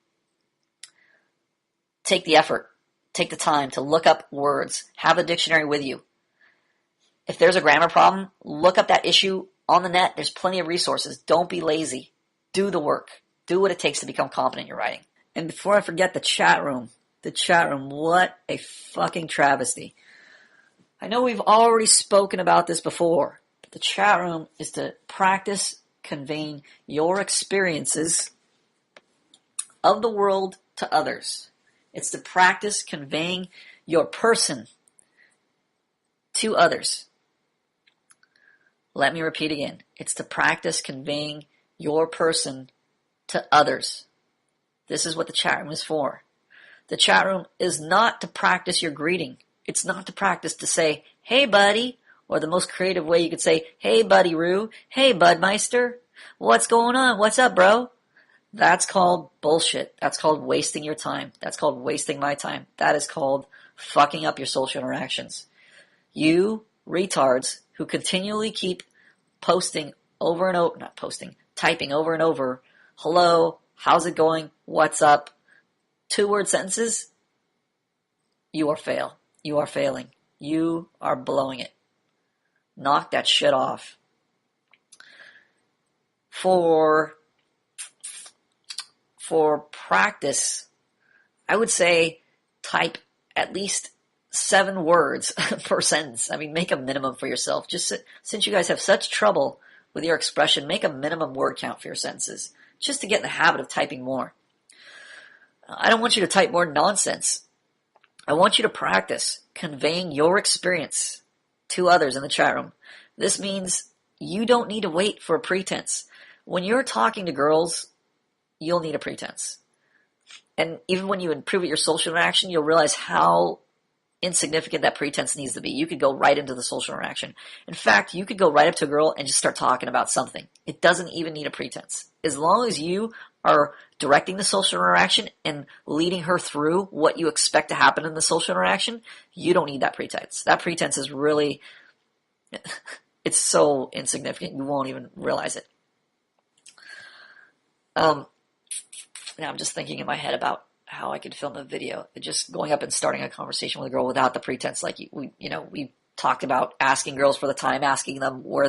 Take the effort, take the time to look up words, have a dictionary with you. If there's a grammar problem, look up that issue on the net. There's plenty of resources. Don't be lazy. Do the work. Do what it takes to become competent in your writing. And before I forget, the chat room, what a fucking travesty. I know we've already spoken about this before, but the chat room is to practice conveying your experiences of the world to others. It's to practice conveying your person to others. Let me repeat again. It's to practice conveying your person to others. This is what the chat room is for. The chat room is not to practice your greeting. It's not to practice to say, hey, buddy, or the most creative way you could say, hey, buddy Roo, hey, Budmeister, what's going on? What's up, bro? That's called bullshit. That's called wasting your time. That's called wasting my time. That is called fucking up your social interactions. You retards who continually keep typing over and over, hello, how's it going, what's up, 2-word sentences, you are failing. You are blowing it. Knock that shit off. For practice, I would say type at least 7 words per sentence. I mean, make a minimum for yourself. Just since you guys have such trouble with your expression, make a minimum word count for your sentences, just to get in the habit of typing more. I don't want you to type more nonsense. I want you to practice conveying your experience to others in the chat room. This means you don't need to wait for a pretense. When you're talking to girls, you'll need a pretense. And even when you improve at your social interaction, you'll realize how insignificant that pretense needs to be. You could go right into the social interaction. In fact, you could go right up to a girl and just start talking about something. It doesn't even need a pretense. As long as you are directing the social interaction and leading her through what you expect to happen in the social interaction, you don't need that pretense. That pretense is really, it's so insignificant, you won't even realize it. Now I'm just thinking in my head about how I could film a video, just going up and starting a conversation with a girl without the pretense. Like we talked about asking girls for the time, asking them where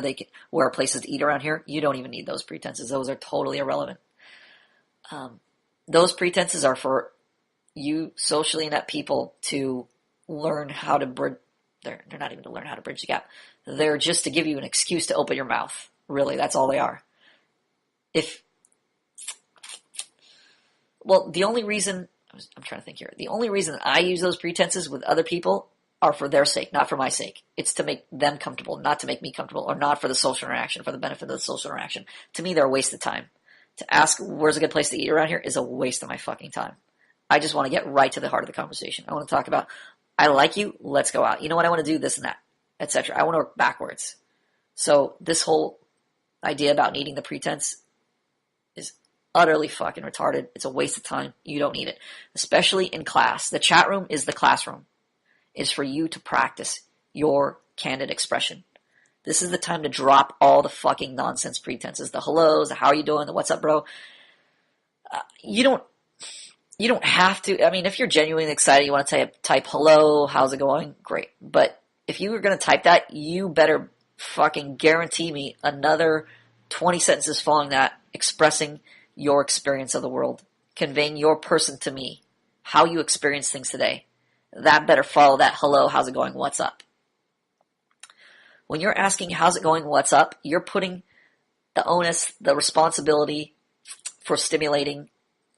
are places to eat around here. You don't even need those pretenses. Those are totally irrelevant. Those pretenses are for you socially inept people to learn how to bridge. They're not even to learn how to bridge the gap. They're just to give you an excuse to open your mouth. Really, that's all they are. The only reason, I'm trying to think here, the only reason I use those pretenses with other people are for their sake, not for my sake. It's to make them comfortable, not to make me comfortable, or not for the social interaction, for the benefit of the social interaction. To me, they're a waste of time. To ask where's a good place to eat around here is a waste of my fucking time. I just want to get right to the heart of the conversation. I want to talk about, I like you, let's go out. You know what, I want to do this and that, etc. I want to work backwards. So this whole idea about needing the pretense is utterly fucking retarded. It's a waste of time. You don't need it. Especially in class. The chat room is the classroom. It's for you to practice your candid expression. This is the time to drop all the fucking nonsense pretenses. The hellos, the how are you doing, the what's up, bro. You don't have to. I mean, if you're genuinely excited, you want to type hello, how's it going? Great. But if you were going to type that, you better fucking guarantee me another 20 sentences following that expressing your experience of the world, conveying your person to me, how you experience things today, that better follow that hello, how's it going, what's up. When you're asking how's it going, what's up, you're putting the onus, the responsibility for stimulating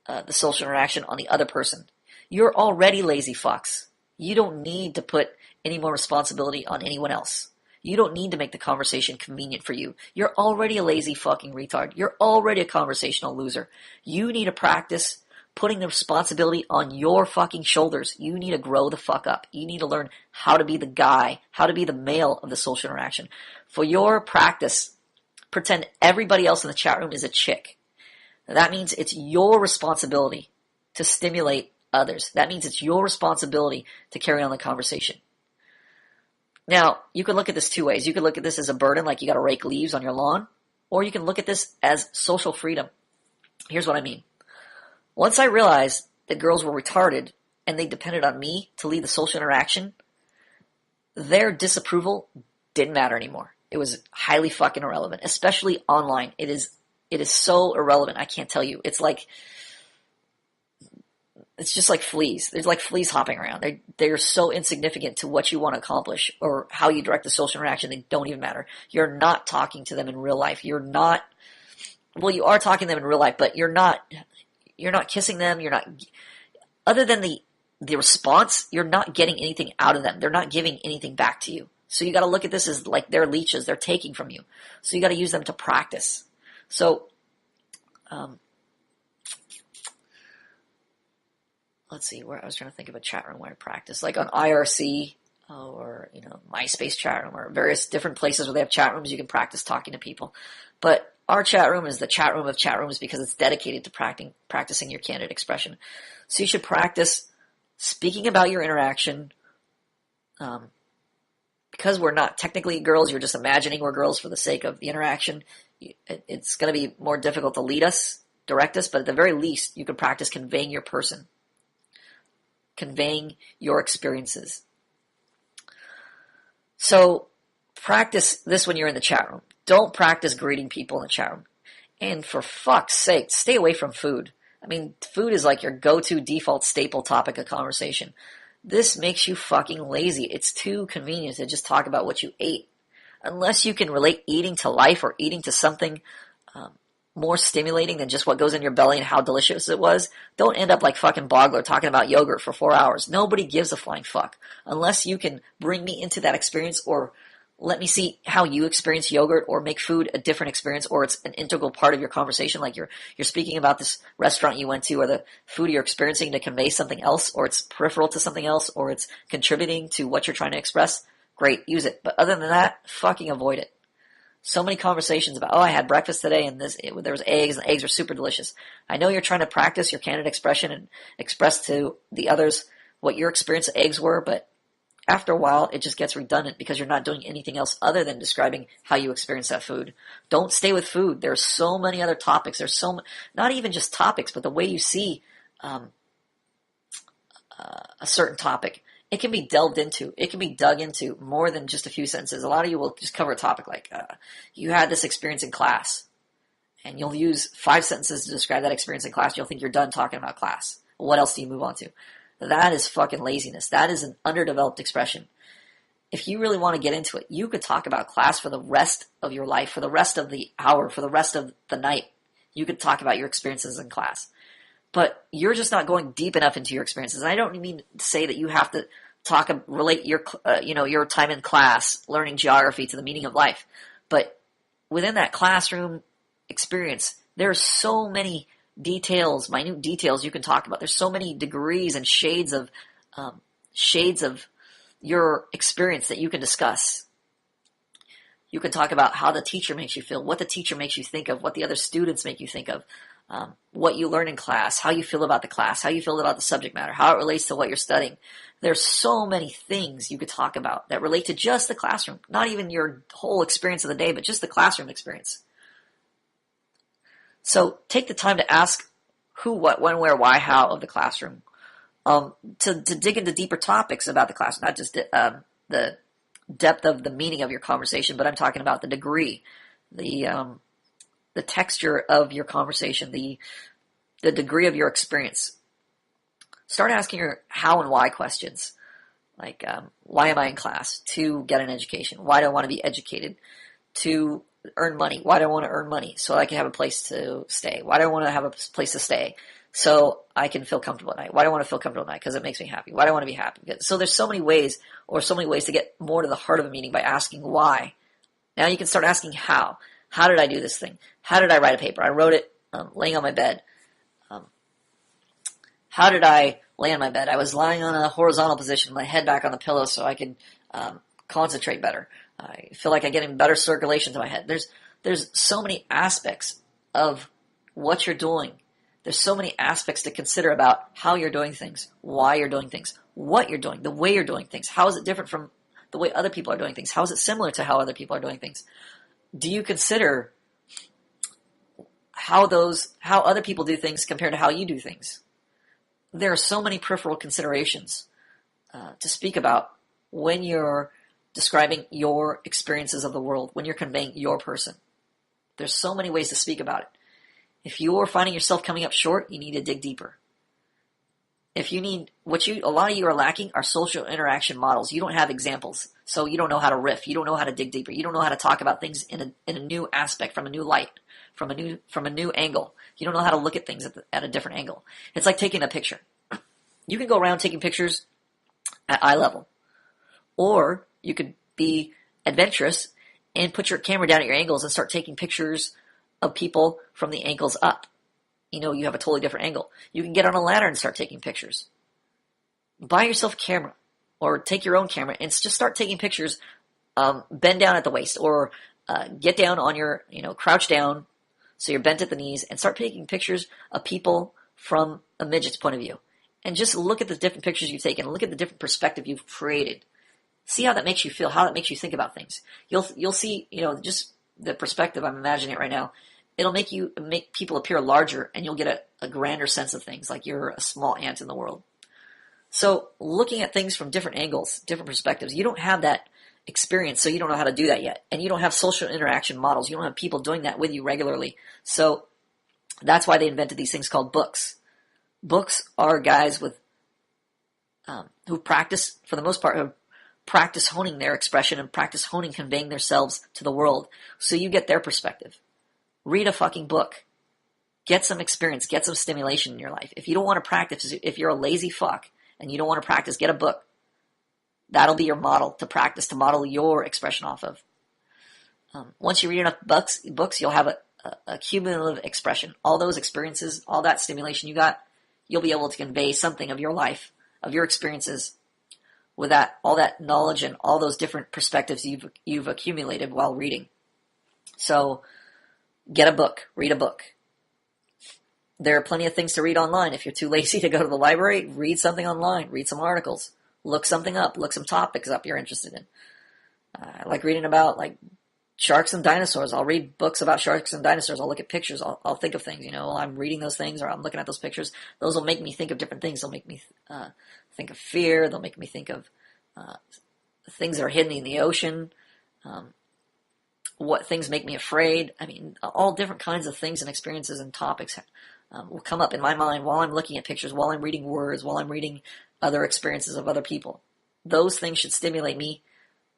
the social interaction on the other person. You're already lazy fucks. You don't need to put any more responsibility on anyone else. You don't need to make the conversation convenient for you. You're already a lazy fucking retard. You're already a conversational loser. You need to practice putting the responsibility on your fucking shoulders. You need to grow the fuck up. You need to learn how to be the guy, how to be the male of the social interaction. For your practice, pretend everybody else in the chat room is a chick. That means it's your responsibility to stimulate others. That means it's your responsibility to carry on the conversation. Now, you can look at this two ways. You can look at this as a burden, like you got to rake leaves on your lawn, or you can look at this as social freedom. Here's what I mean. Once I realized that girls were retarded and they depended on me to lead the social interaction, their disapproval didn't matter anymore. It was highly fucking irrelevant, especially online. It is so irrelevant, I can't tell you. It's just like fleas. There's like fleas hopping around. They're so insignificant to what you want to accomplish or how you direct the social interaction. They don't even matter. You're not talking to them in real life. You are talking to them in real life, but you're not kissing them. You're not, other than the response, you're not getting anything out of them. They're not giving anything back to you. So you got to look at this as like they're leeches. They're taking from you. So you got to use them to practice. So, let's see, where I was trying to think of a chat room where I practice, like on IRC or, MySpace chat room or various different places where they have chat rooms, you can practice talking to people. But our chat room is the chat room of chat rooms because it's dedicated to practicing your candid expression. So you should practice speaking about your interaction. Because we're not technically girls, you're just imagining we're girls for the sake of the interaction. It's going to be more difficult to lead us, direct us, but at the very least, you can practice conveying your person. Conveying your experiences. So practice this when you're in the chat room. Don't practice greeting people in the chat room. And for fuck's sake, stay away from food. I mean, food is like your go-to default staple topic of conversation. This makes you fucking lazy. It's too convenient to just talk about what you ate. Unless you can relate eating to life or eating to something more stimulating than just what goes in your belly and how delicious it was, don't end up like fucking Bogler talking about yogurt for 4 hours. Nobody gives a flying fuck. Unless you can bring me into that experience or let me see how you experience yogurt or make food a different experience or it's an integral part of your conversation, like you're speaking about this restaurant you went to or the food you're experiencing to convey something else or it's peripheral to something else or it's contributing to what you're trying to express, great, use it. But other than that, fucking avoid it. So many conversations about, I had breakfast today and there was eggs and the eggs were super delicious. I know you're trying to practice your candid expression and express to the others what your experience of eggs were, but after a while it just gets redundant because you're not doing anything else other than describing how you experience that food. Don't stay with food. There's so many other topics. There's not even just topics, but the way you see a certain topic. It can be delved into. It can be dug into more than just a few sentences. A lot of you will just cover a topic like, you had this experience in class. And you'll use 5 sentences to describe that experience in class. You'll think you're done talking about class. What else do you move on to? That is fucking laziness. That is an underdeveloped expression. If you really want to get into it, you could talk about class for the rest of your life, for the rest of the hour, for the rest of the night. You could talk about your experiences in class. But you're just not going deep enough into your experiences. And I don't mean to say that you have to relate your time in class, learning geography to the meaning of life. But within that classroom experience, there are so many details, minute details you can talk about. There's so many degrees and shades of your experience that you can discuss. You can talk about how the teacher makes you feel, what the teacher makes you think of, what the other students make you think of. What you learn in class, how you feel about the class, how you feel about the subject matter, how it relates to what you're studying. There's so many things you could talk about that relate to just the classroom, not even your whole experience of the day, but just the classroom experience. So take the time to ask who, what, when, where, why, how of the classroom, to dig into deeper topics about the class, not just the depth of the meaning of your conversation, but I'm talking about the degree, the texture of your conversation, the the degree of your experience. Start asking your how and why questions. Like, why am I in class? To get an education. Why do I want to be educated? To earn money. Why do I want to earn money? So I can have a place to stay. Why do I want to have a place to stay? So I can feel comfortable at night. Why do I want to feel comfortable at night? Because it makes me happy. Why do I want to be happy? So there's so many ways to get more to the heart of a meaning by asking why. Now you can start asking how. How did I do this thing? How did I write a paper? I wrote it laying on my bed. How did I lay on my bed? I was lying on a horizontal position, my head back on the pillow so I could concentrate better. I feel like I'm getting better circulation to my head. There's so many aspects of what you're doing. There's so many aspects to consider about how you're doing things, why you're doing things, what you're doing, the way you're doing things. How is it different from the way other people are doing things? How is it similar to how other people are doing things? Do you consider how other people do things compared to how you do things? There are so many peripheral considerations to speak about when you're describing your experiences of the world, when you're conveying your person. There's so many ways to speak about it. If you're finding yourself coming up short, you need to dig deeper. If you need, a lot of you are lacking are social interaction models. You don't have examples, so you don't know how to riff. You don't know how to dig deeper. You don't know how to talk about things in a new aspect, from a new light, from a new angle. You don't know how to look at things at a different angle. It's like taking a picture. You can go around taking pictures at eye level, or you could be adventurous and put your camera down at your angles and start taking pictures of people from the angles up. You have a totally different angle. You can get on a ladder and start taking pictures. Buy yourself a camera, or take your own camera and just start taking pictures. Bend down at the waist, or get down on your, crouch down so you're bent at the knees, and start taking pictures of people from a midget's point of view. And just look at the different pictures you've taken. Look at the different perspective you've created. See how that makes you feel, how that makes you think about things. You'll see, just the perspective, I'm imagining it right now. It'll make people appear larger, and you'll get a grander sense of things, like you're a small ant in the world. So looking at things from different angles, different perspectives, you don't have that experience, so you don't know how to do that yet. And you don't have social interaction models. You don't have people doing that with you regularly. So that's why they invented these things called books. Books are guys who practice, for the most part, who practice honing their expression and practice honing conveying themselves to the world, so you get their perspective. Read a fucking book. Get some experience. Get some stimulation in your life. If you don't want to practice, if you're a lazy fuck and you don't want to practice, get a book. That'll be your model to practice, to model your expression off of. Once you read enough books, you'll have a cumulative expression. All those experiences, all that stimulation you got, you'll be able to convey something of your life, of your experiences, with all that knowledge and all those different perspectives you've accumulated while reading. So get a book, read a book. There are plenty of things to read online. If you're too lazy to go to the library, read something online, read some articles, look something up, look some topics up you're interested in. I like reading about sharks and dinosaurs. I'll read books about sharks and dinosaurs. I'll look at pictures. I'll think of things, while I'm reading those things, or I'm looking at those pictures. Those will make me think of different things. They'll make me think of fear. They'll make me think of things that are hidden in the ocean. What things make me afraid. I mean, all different kinds of things and experiences and topics will come up in my mind while I'm looking at pictures, while I'm reading words, while I'm reading other experiences of other people. Those things should stimulate me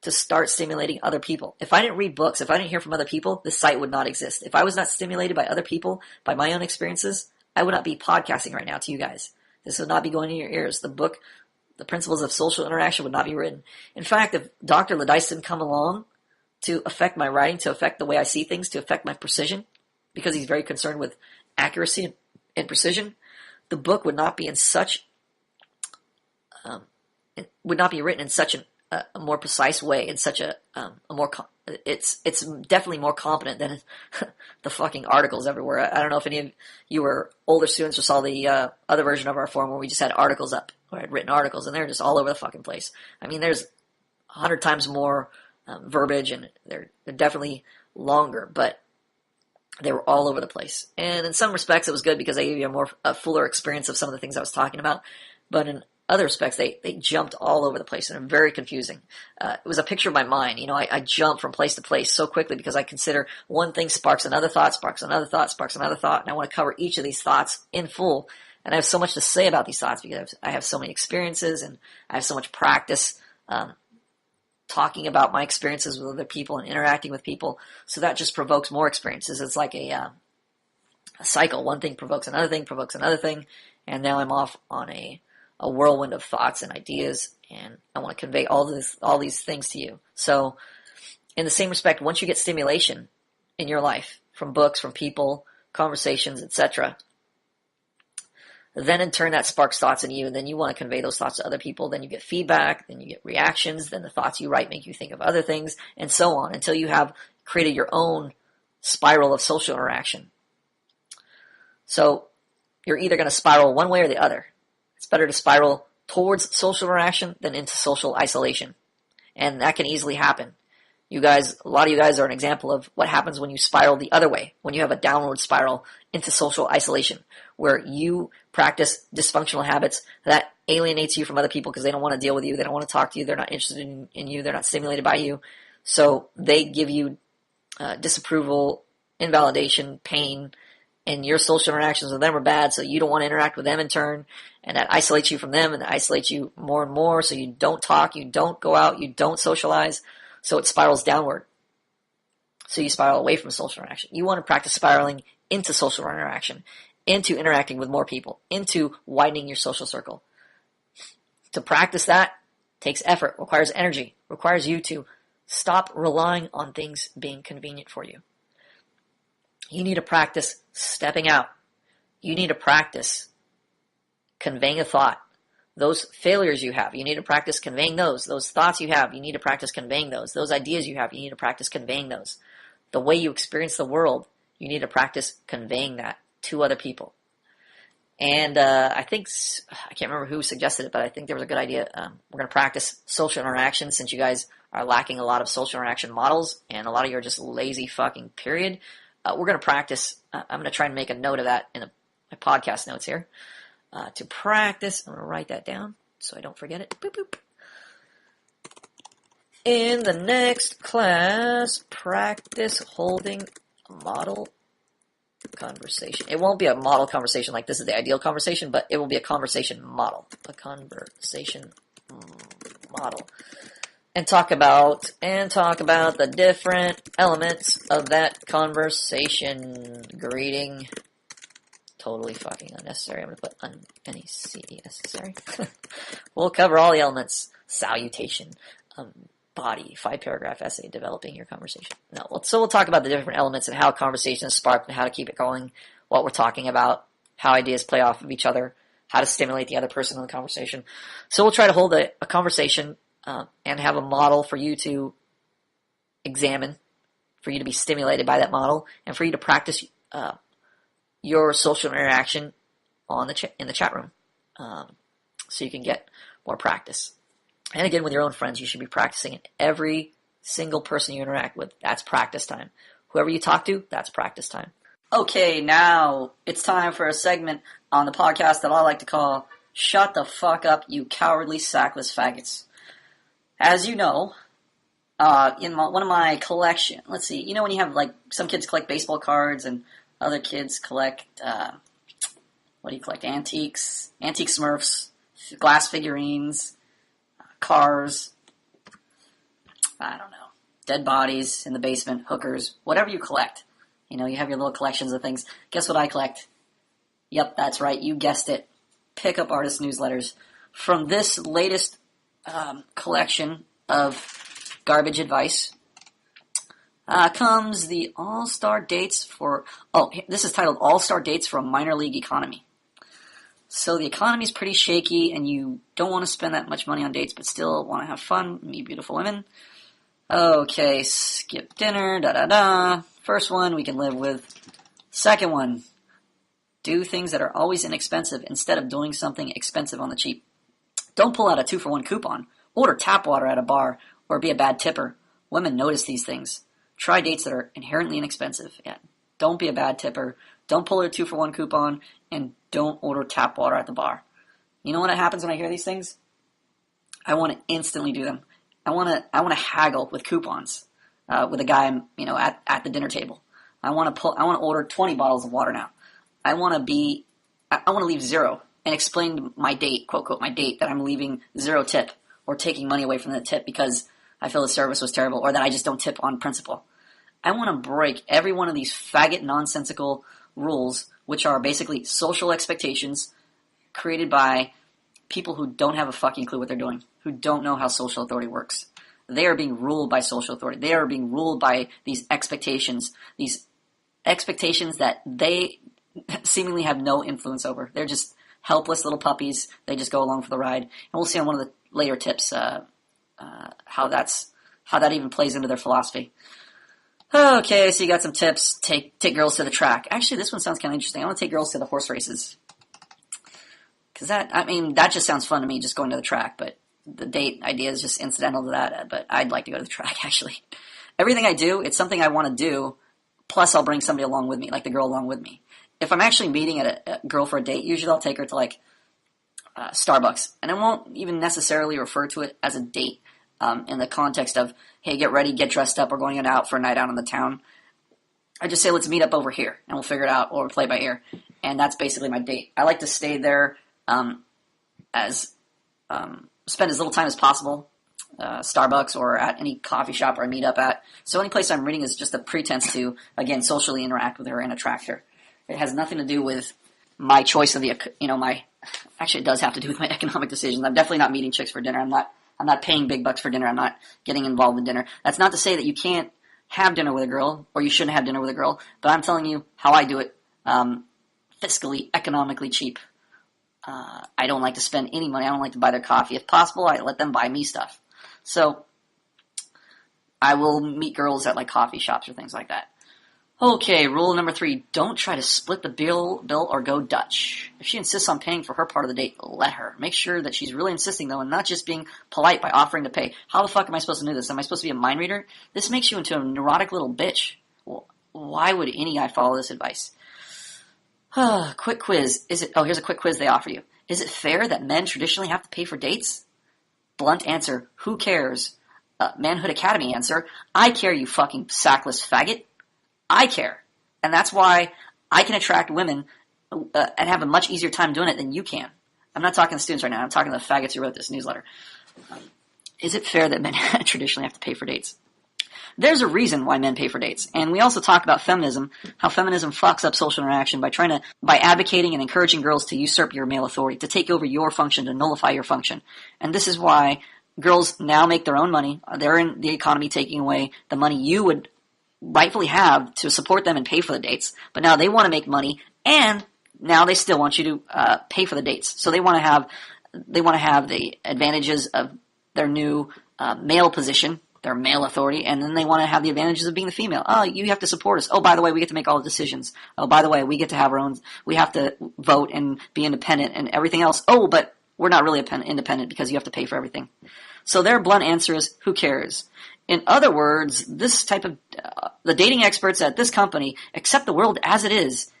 to start stimulating other people. If I didn't read books, if I didn't hear from other people, this site would not exist. If I was not stimulated by other people, by my own experiences, I would not be podcasting right now to you guys. This would not be going in your ears. The book, The Principles of Social Interaction, would not be written. In fact, if Dr. Ladice didn't come along to affect my writing, to affect the way I see things, to affect my precision, because he's very concerned with accuracy and precision, the book would not be in such, it would not be written in such a more precise way, in such a more, it's definitely more competent than the fucking articles everywhere. I don't know if any of you were older students or saw the other version of our forum where we just had articles up, where I had written articles, and they're just all over the fucking place. I mean, there's 100 times more verbiage, and they're definitely longer, but they were all over the place. And in some respects, it was good because I gave you a fuller experience of some of the things I was talking about. But in other respects, they jumped all over the place and are very confusing. It was a picture of my mind. I jump from place to place so quickly because I consider one thing sparks another thought, sparks another thought, sparks another thought, and I want to cover each of these thoughts in full. And I have so much to say about these thoughts because I have so many experiences and I have so much practice talking about my experiences with other people and interacting with people. So that just provokes more experiences. It's like a cycle. One thing provokes another thing, and now I'm off on a whirlwind of thoughts and ideas, and I want to convey all these things to you. So in the same respect, once you get stimulation in your life from books, from people, conversations, etc., then in turn that sparks thoughts in you, and then you want to convey those thoughts to other people. Then you get feedback, then you get reactions, then the thoughts you write make you think of other things, and so on, until you have created your own spiral of social interaction. So you're either going to spiral one way or the other. It's better to spiral towards social interaction than into social isolation. And that can easily happen. You guys, a lot of you guys are an example of what happens when you spiral the other way, when you have a downward spiral into social isolation, where you practice dysfunctional habits that alienates you from other people because they don't want to deal with you, they don't want to talk to you, they're not interested in you, they're not stimulated by you. So they give you disapproval, invalidation, pain, and your social interactions with them are bad, so you don't want to interact with them in turn, and that isolates you from them, and that isolates you more and more, so you don't talk, you don't go out, you don't socialize, so it spirals downward. So you spiral away from social interaction. You want to practice spiraling into social interaction, into interacting with more people, into widening your social circle. To practice that takes effort, requires energy, requires you to stop relying on things being convenient for you. You need to practice stepping out. You need to practice conveying a thought. Those failures you have, you need to practice conveying those. Those thoughts you have, you need to practice conveying those. Those ideas you have, you need to practice conveying those. The way you experience the world, you need to practice conveying that to other people. And I can't remember who suggested it, but I think there was a good idea. We're going to practice social interaction since you guys are lacking a lot of social interaction models and a lot of you are just lazy fucking period. We're going to practice. I'm going to try and make a note of that in my podcast notes here. To practice, I'm going to write that down so I don't forget it. Boop, boop. In the next class, practice holding a model conversation. It won't be a model conversation like this is the ideal conversation, but it will be a conversation model. A conversation model. And talk about the different elements of that conversation. Greeting. Totally fucking unnecessary. I'm going to put unnecessary. We'll cover all the elements. Salutation. Body. 5-paragraph essay developing your conversation. So we'll talk about the different elements and how conversation is sparked and how to keep it going, what we're talking about, how ideas play off of each other, how to stimulate the other person in the conversation. So we'll try to hold a conversation and have a model for you to examine, for you to be stimulated by that model, and for you to practice your social interaction in the chat room, so you can get more practice. And again, with your own friends, you should be practicing it. Every single person you interact with, that's practice time. Whoever you talk to, that's practice time. Okay, now it's time for a segment on the podcast that I like to call Shut the Fuck Up, You Cowardly Sackless Faggots. As you know, in one of my collection, let's see, you know when you have, like, some kids collect baseball cards and other kids collect, what do you collect, antiques, antique Smurfs, glass figurines, cars, I don't know, dead bodies in the basement, hookers, whatever you collect. You know, you have your little collections of things. Guess what I collect? Yep, that's right, you guessed it. Pickup artist newsletters. From this latest collection of garbage advice comes the all-star dates for... Oh, this is titled All-Star Dates for a Minor League Economy. So the economy's pretty shaky, and you don't want to spend that much money on dates, but still want to have fun, meet beautiful women. Okay, skip dinner, da-da-da. First one, we can live with. Second one, do things that are always inexpensive instead of doing something expensive on the cheap. Don't pull out a 2-for-1 coupon. Order tap water at a bar, or be a bad tipper. Women notice these things. Try dates that are inherently inexpensive. Yeah, don't be a bad tipper. Don't pull a 2-for-1 coupon, and don't order tap water at the bar. You know what happens when I hear these things? I want to instantly do them. I want to haggle with coupons with a guy, at the dinner table. I want to order 20 bottles of water now. I want to leave zero and explain to my date, quote, quote, my date, that I'm leaving zero tip or taking money away from the tip because I feel the service was terrible or that I just don't tip on principle. I want to break every one of these faggot nonsensical rules, which are basically social expectations created by people who don't have a fucking clue what they're doing, who don't know how social authority works. They are being ruled by social authority. They are being ruled by these expectations that they seemingly have no influence over. They're just helpless little puppies. They just go along for the ride. And we'll see on one of the later tips how that even plays into their philosophy. Okay, so you got some tips. Take girls to the track. Actually, this one sounds kind of interesting. I want to take girls to the horse races. Because that just sounds fun to me, just going to the track. But the date idea is just incidental to that. But I'd like to go to the track, actually. Everything I do, it's something I want to do. Plus, I'll bring somebody along with me, like the girl along with me. If I'm actually meeting a girl for a date, usually I'll take her to, like, Starbucks. And I won't even necessarily refer to it as a date in the context of, hey, get ready, get dressed up, we're going out for a night out in the town. I just say, let's meet up over here, and we'll figure it out, or play by ear. And that's basically my date. I like to stay there spend as little time as possible, Starbucks or at any coffee shop or I meet up at. So any place I'm reading is just a pretense to, again, socially interact with her and attract her. It has nothing to do with my choice of actually it does have to do with my economic decisions. I'm definitely not meeting chicks for dinner. I'm not paying big bucks for dinner. I'm not getting involved in dinner. That's not to say that you can't have dinner with a girl or you shouldn't have dinner with a girl, but I'm telling you how I do it, fiscally, economically cheap. I don't like to spend any money. I don't like to buy their coffee. If possible, I let them buy me stuff. So I will meet girls at like coffee shops or things like that. Okay, rule number 3, don't try to split the bill or go Dutch. If she insists on paying for her part of the date, let her. Make sure that she's really insisting, though, and not just being polite by offering to pay. How the fuck am I supposed to do this? Am I supposed to be a mind reader? This makes you into a neurotic little bitch. Well, why would any guy follow this advice? Quick quiz. Here's a quick quiz they offer you. Is it fair that men traditionally have to pay for dates? Blunt answer, who cares? Manhood Academy answer, I care, you fucking sackless faggot. I care. And that's why I can attract women and have a much easier time doing it than you can. I'm not talking to students right now. I'm talking to the faggots who wrote this newsletter. Is it fair that men traditionally have to pay for dates? There's a reason why men pay for dates. And we also talk about feminism, how feminism fucks up social interaction by advocating and encouraging girls to usurp your male authority, to take over your function, to nullify your function. And this is why girls now make their own money. They're in the economy taking away the money you would rightfully have to support them and pay for the dates. But now they want to make money, and now they still want you to pay for the dates. So they want to have the advantages of their new male position, their male authority, and then they want to have the advantages of being the female. Oh, you have to support us. Oh, by the way, we get to make all the decisions. Oh, by the way, we get to have our own, we have to vote and be independent and everything else. Oh, but we're not really independent because you have to pay for everything. So their blunt answer is, who cares? In other words, this type of, the dating experts at this company accept the world as it is.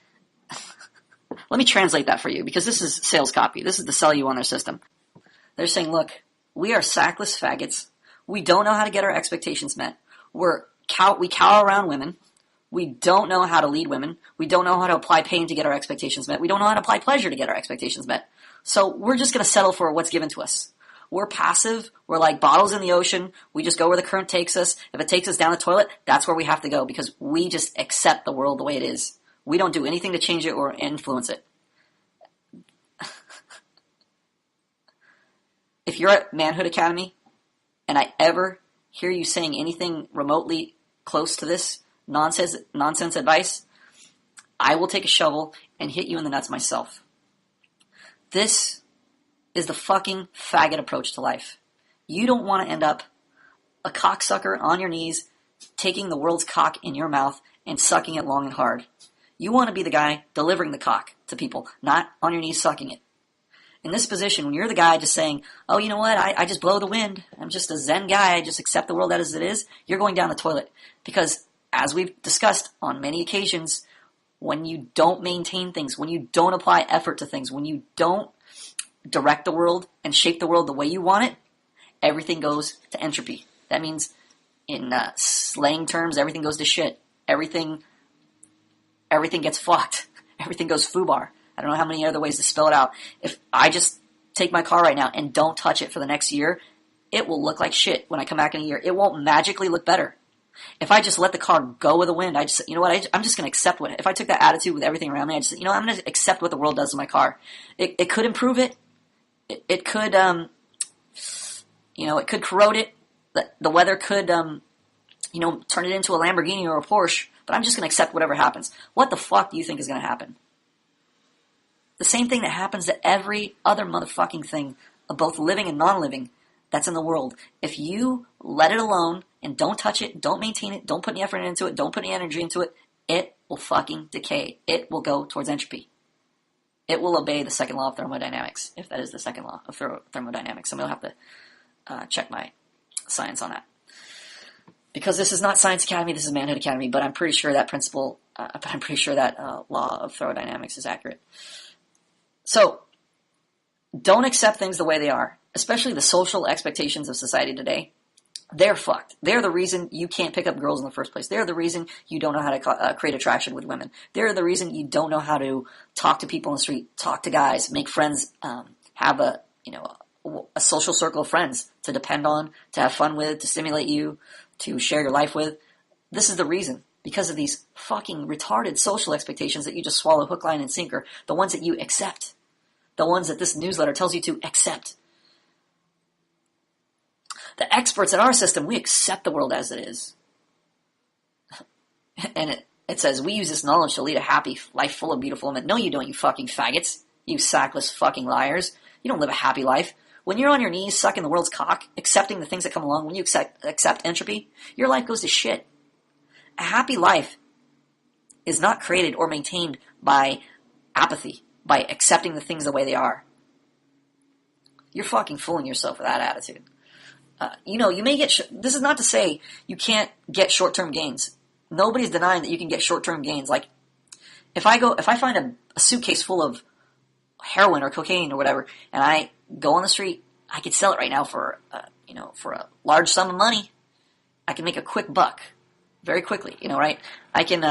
Let me translate that for you, because this is sales copy. This is to sell you on their system. They're saying, look, we are sackless faggots. We don't know how to get our expectations met. We cower around women. We don't know how to lead women. We don't know how to apply pain to get our expectations met. We don't know how to apply pleasure to get our expectations met. So we're just going to settle for what's given to us. We're passive. We're like bottles in the ocean. We just go where the current takes us. If it takes us down the toilet, that's where we have to go, because we just accept the world the way it is. We don't do anything to change it or influence it. If you're at Manhood Academy and I ever hear you saying anything remotely close to this nonsense advice, I will take a shovel and hit you in the nuts myself. This is the fucking faggot approach to life. You don't want to end up a cocksucker on your knees, taking the world's cock in your mouth and sucking it long and hard. You want to be the guy delivering the cock to people, not on your knees sucking it. In this position, when you're the guy just saying, oh, you know what, I just blow the wind, I'm just a zen guy, I just accept the world as it is, you're going down the toilet. Because, as we've discussed on many occasions, when you don't maintain things, when you don't apply effort to things, when you don't direct the world and shape the world the way you want it, everything goes to entropy. That means, in slang terms, everything goes to shit. Everything gets fucked. Everything goes foobar. I don't know how many other ways to spell it out. If I just take my car right now and don't touch it for the next year, it will look like shit when I come back in a year. It won't magically look better. If I just let the car go with the wind, I'm just going to accept what, if I took that attitude with everything around me, I'm going to accept what the world does to my car. It could improve it. It could, it could corrode it. The weather could, turn it into a Lamborghini or a Porsche, but I'm just going to accept whatever happens. What the fuck do you think is going to happen? The same thing that happens to every other motherfucking thing, of both living and non-living, that's in the world. If you let it alone and don't touch it, don't maintain it, don't put any effort into it, don't put any energy into it, it will fucking decay. It will go towards entropy. It will obey the second law of thermodynamics, if that is the second law of thermodynamics. I'm going to have to check my science on that. Because this is not Science Academy, this is Manhood Academy, but I'm pretty sure that principle, law of thermodynamics is accurate. So, don't accept things the way they are, especially the social expectations of society today. They're fucked. They're the reason you can't pick up girls in the first place. They're the reason you don't know how to create attraction with women. They're the reason you don't know how to talk to people on the street, talk to guys, make friends, have a social circle of friends to depend on, to have fun with, to stimulate you, to share your life with. This is the reason. Because of these fucking retarded social expectations that you just swallow hook, line, and sinker. The ones that you accept. The ones that this newsletter tells you to accept. The experts in our system, we accept the world as it is. And it says, we use this knowledge to lead a happy life full of beautiful women. No, you don't, you fucking faggots. You sackless fucking liars. You don't live a happy life. When you're on your knees sucking the world's cock, accepting the things that come along, when you accept entropy, your life goes to shit. A happy life is not created or maintained by apathy, by accepting the things the way they are. You're fucking fooling yourself with that attitude. You may get, this is not to say you can't get short-term gains. Nobody's denying that you can get short-term gains. Like, if I find a suitcase full of heroin or cocaine or whatever, and I go on the street, I could sell it right now for a large sum of money. I can make a quick buck very quickly, right? I can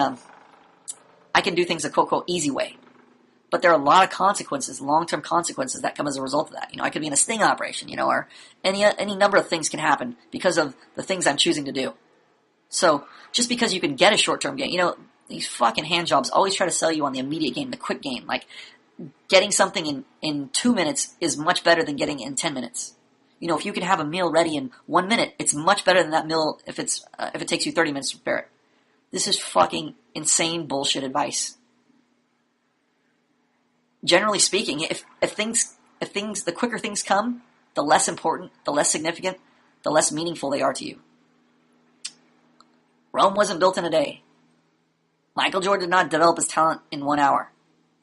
do things the quote easy way. But there are a lot of consequences, long-term consequences that come as a result of that. I could be in a sting operation, or any number of things can happen because of the things I'm choosing to do. So just because you can get a short-term gain, these fucking hand jobs always try to sell you on the immediate gain, the quick gain. Like, getting something in 2 minutes is much better than getting it in 10 minutes. If you can have a meal ready in 1 minute, it's much better than that meal if it takes you 30 minutes to prepare it. This is fucking insane bullshit advice. Generally speaking, if the quicker things come, the less important, the less significant, the less meaningful they are to you. Rome wasn't built in a day. Michael Jordan did not develop his talent in 1 hour.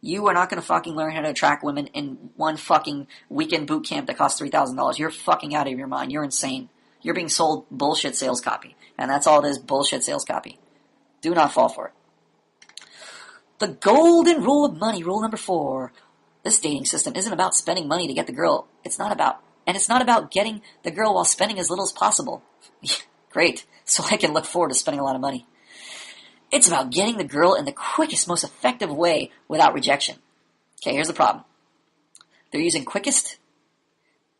You are not going to fucking learn how to attract women in one fucking weekend boot camp that costs $3,000. You're fucking out of your mind. You're insane. You're being sold bullshit sales copy. And that's all it is, bullshit sales copy. Do not fall for it. The golden rule of money, rule number 4. This dating system isn't about spending money to get the girl. It's not about getting the girl while spending as little as possible. Great. So I can look forward to spending a lot of money. It's about getting the girl in the quickest, most effective way without rejection. Okay, here's the problem. They're using quickest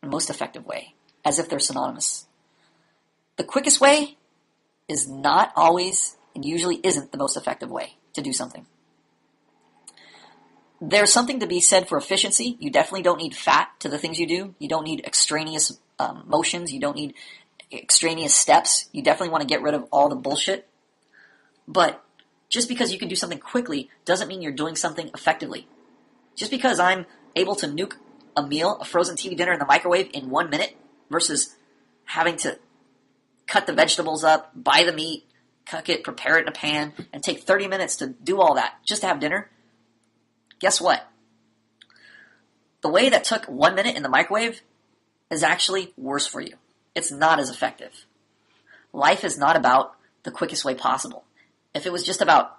and most effective way as if they're synonymous. The quickest way is not always and usually isn't the most effective way to do something. There's something to be said for efficiency. You definitely don't need fat to the things you do. You don't need extraneous motions. You don't need extraneous steps. You definitely want to get rid of all the bullshit. But just because you can do something quickly doesn't mean you're doing something effectively. Just because I'm able to nuke a meal, a frozen TV dinner in the microwave in 1 minute versus having to cut the vegetables up, buy the meat, cook it, prepare it in a pan, and take 30 minutes to do all that just to have dinner, guess what? The way that took 1 minute in the microwave is actually worse for you. It's not as effective. Life is not about the quickest way possible. If it was just about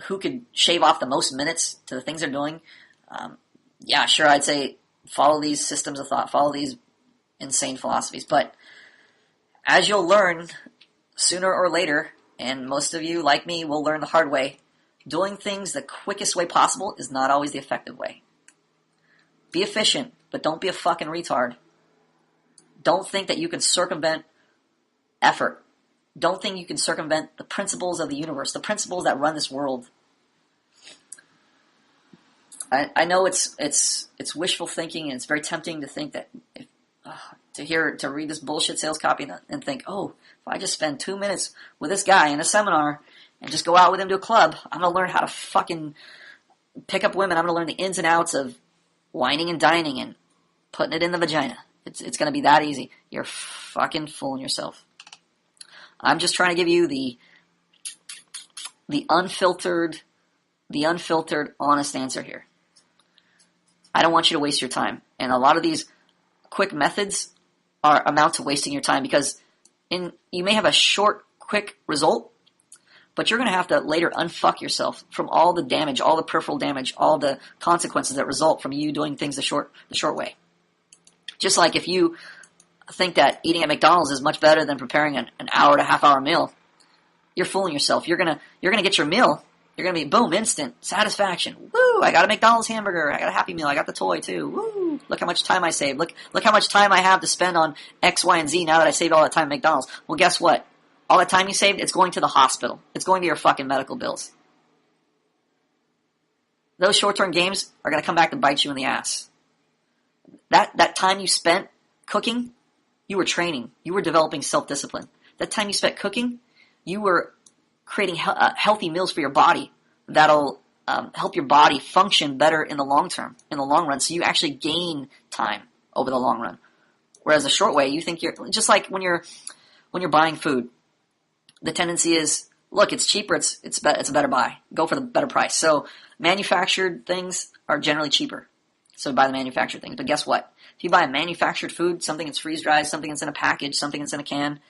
who could shave off the most minutes to the things they're doing, yeah, sure, I'd say follow these systems of thought, follow these insane philosophies. But as you'll learn sooner or later, and most of you, like me, will learn the hard way, doing things the quickest way possible is not always the effective way. Be efficient, but don't be a fucking retard. Don't think that you can circumvent effort. Don't think you can circumvent the principles of the universe, the principles that run this world. I know it's wishful thinking, and it's very tempting to think that to read this bullshit sales copy and think, oh, if I just spend 2 minutes with this guy in a seminar and just go out with him to a club, I'm gonna learn how to fucking pick up women. I'm gonna learn the ins and outs of whining and dining and putting it in the vagina. It's gonna be that easy. You're fucking fooling yourself. I'm just trying to give you the unfiltered, honest answer here. I don't want you to waste your time. And a lot of these quick methods amount to wasting your time, because you may have a short, quick result, but you're going to have to later unfuck yourself from all the damage, all the peripheral damage, all the consequences that result from you doing things the short way. Just like if you think that eating at McDonald's is much better than preparing an hour to half hour meal, you're fooling yourself. You're gonna get your meal. You're going to be, boom, instant satisfaction. Woo, I got a McDonald's hamburger. I got a Happy Meal. I got the toy, too. Woo, look how much time I saved. Look how much time I have to spend on X, Y, and Z now that I saved all that time at McDonald's. Well, guess what? All that time you saved, it's going to the hospital. It's going to your fucking medical bills. Those short-term games are going to come back to bite you in the ass. That time you spent cooking, you were training. You were developing self-discipline. That time you spent cooking, you were creating healthy meals for your body that'll help your body function better in the long term, in the long run. So you actually gain time over the long run. Whereas the short way, you think you're just like when you're buying food. The tendency is, look, it's cheaper, it's a better buy. Go for the better price. So manufactured things are generally cheaper. So buy the manufactured things. But guess what? If you buy a manufactured food, something that's freeze-dried, something that's in a package, something that's in a can,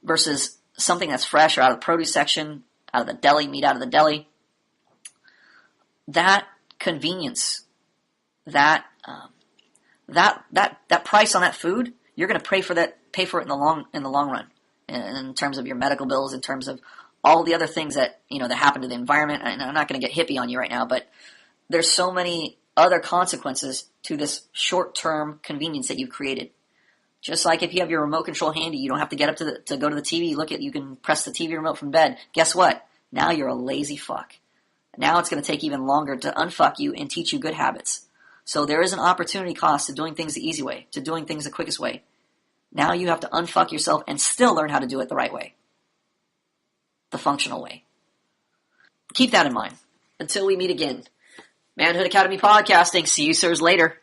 versus something that's fresh or out of the produce section, out of the deli, meat out of the deli, that convenience, that price on that food, you're going to pay for it in the long run, in terms of your medical bills, in terms of all the other things that that happen to the environment. And I'm not going to get hippie on you right now, but there's so many other consequences to this short-term convenience that you've created. Just like if you have your remote control handy, you don't have to get up to go to the TV. You can press the TV remote from bed. Guess what? Now you're a lazy fuck. Now it's going to take even longer to unfuck you and teach you good habits. So there is an opportunity cost to doing things the easy way, to doing things the quickest way. Now you have to unfuck yourself and still learn how to do it the right way. The functional way. Keep that in mind. Until we meet again. Manhood Academy Podcasting. See you sirs later.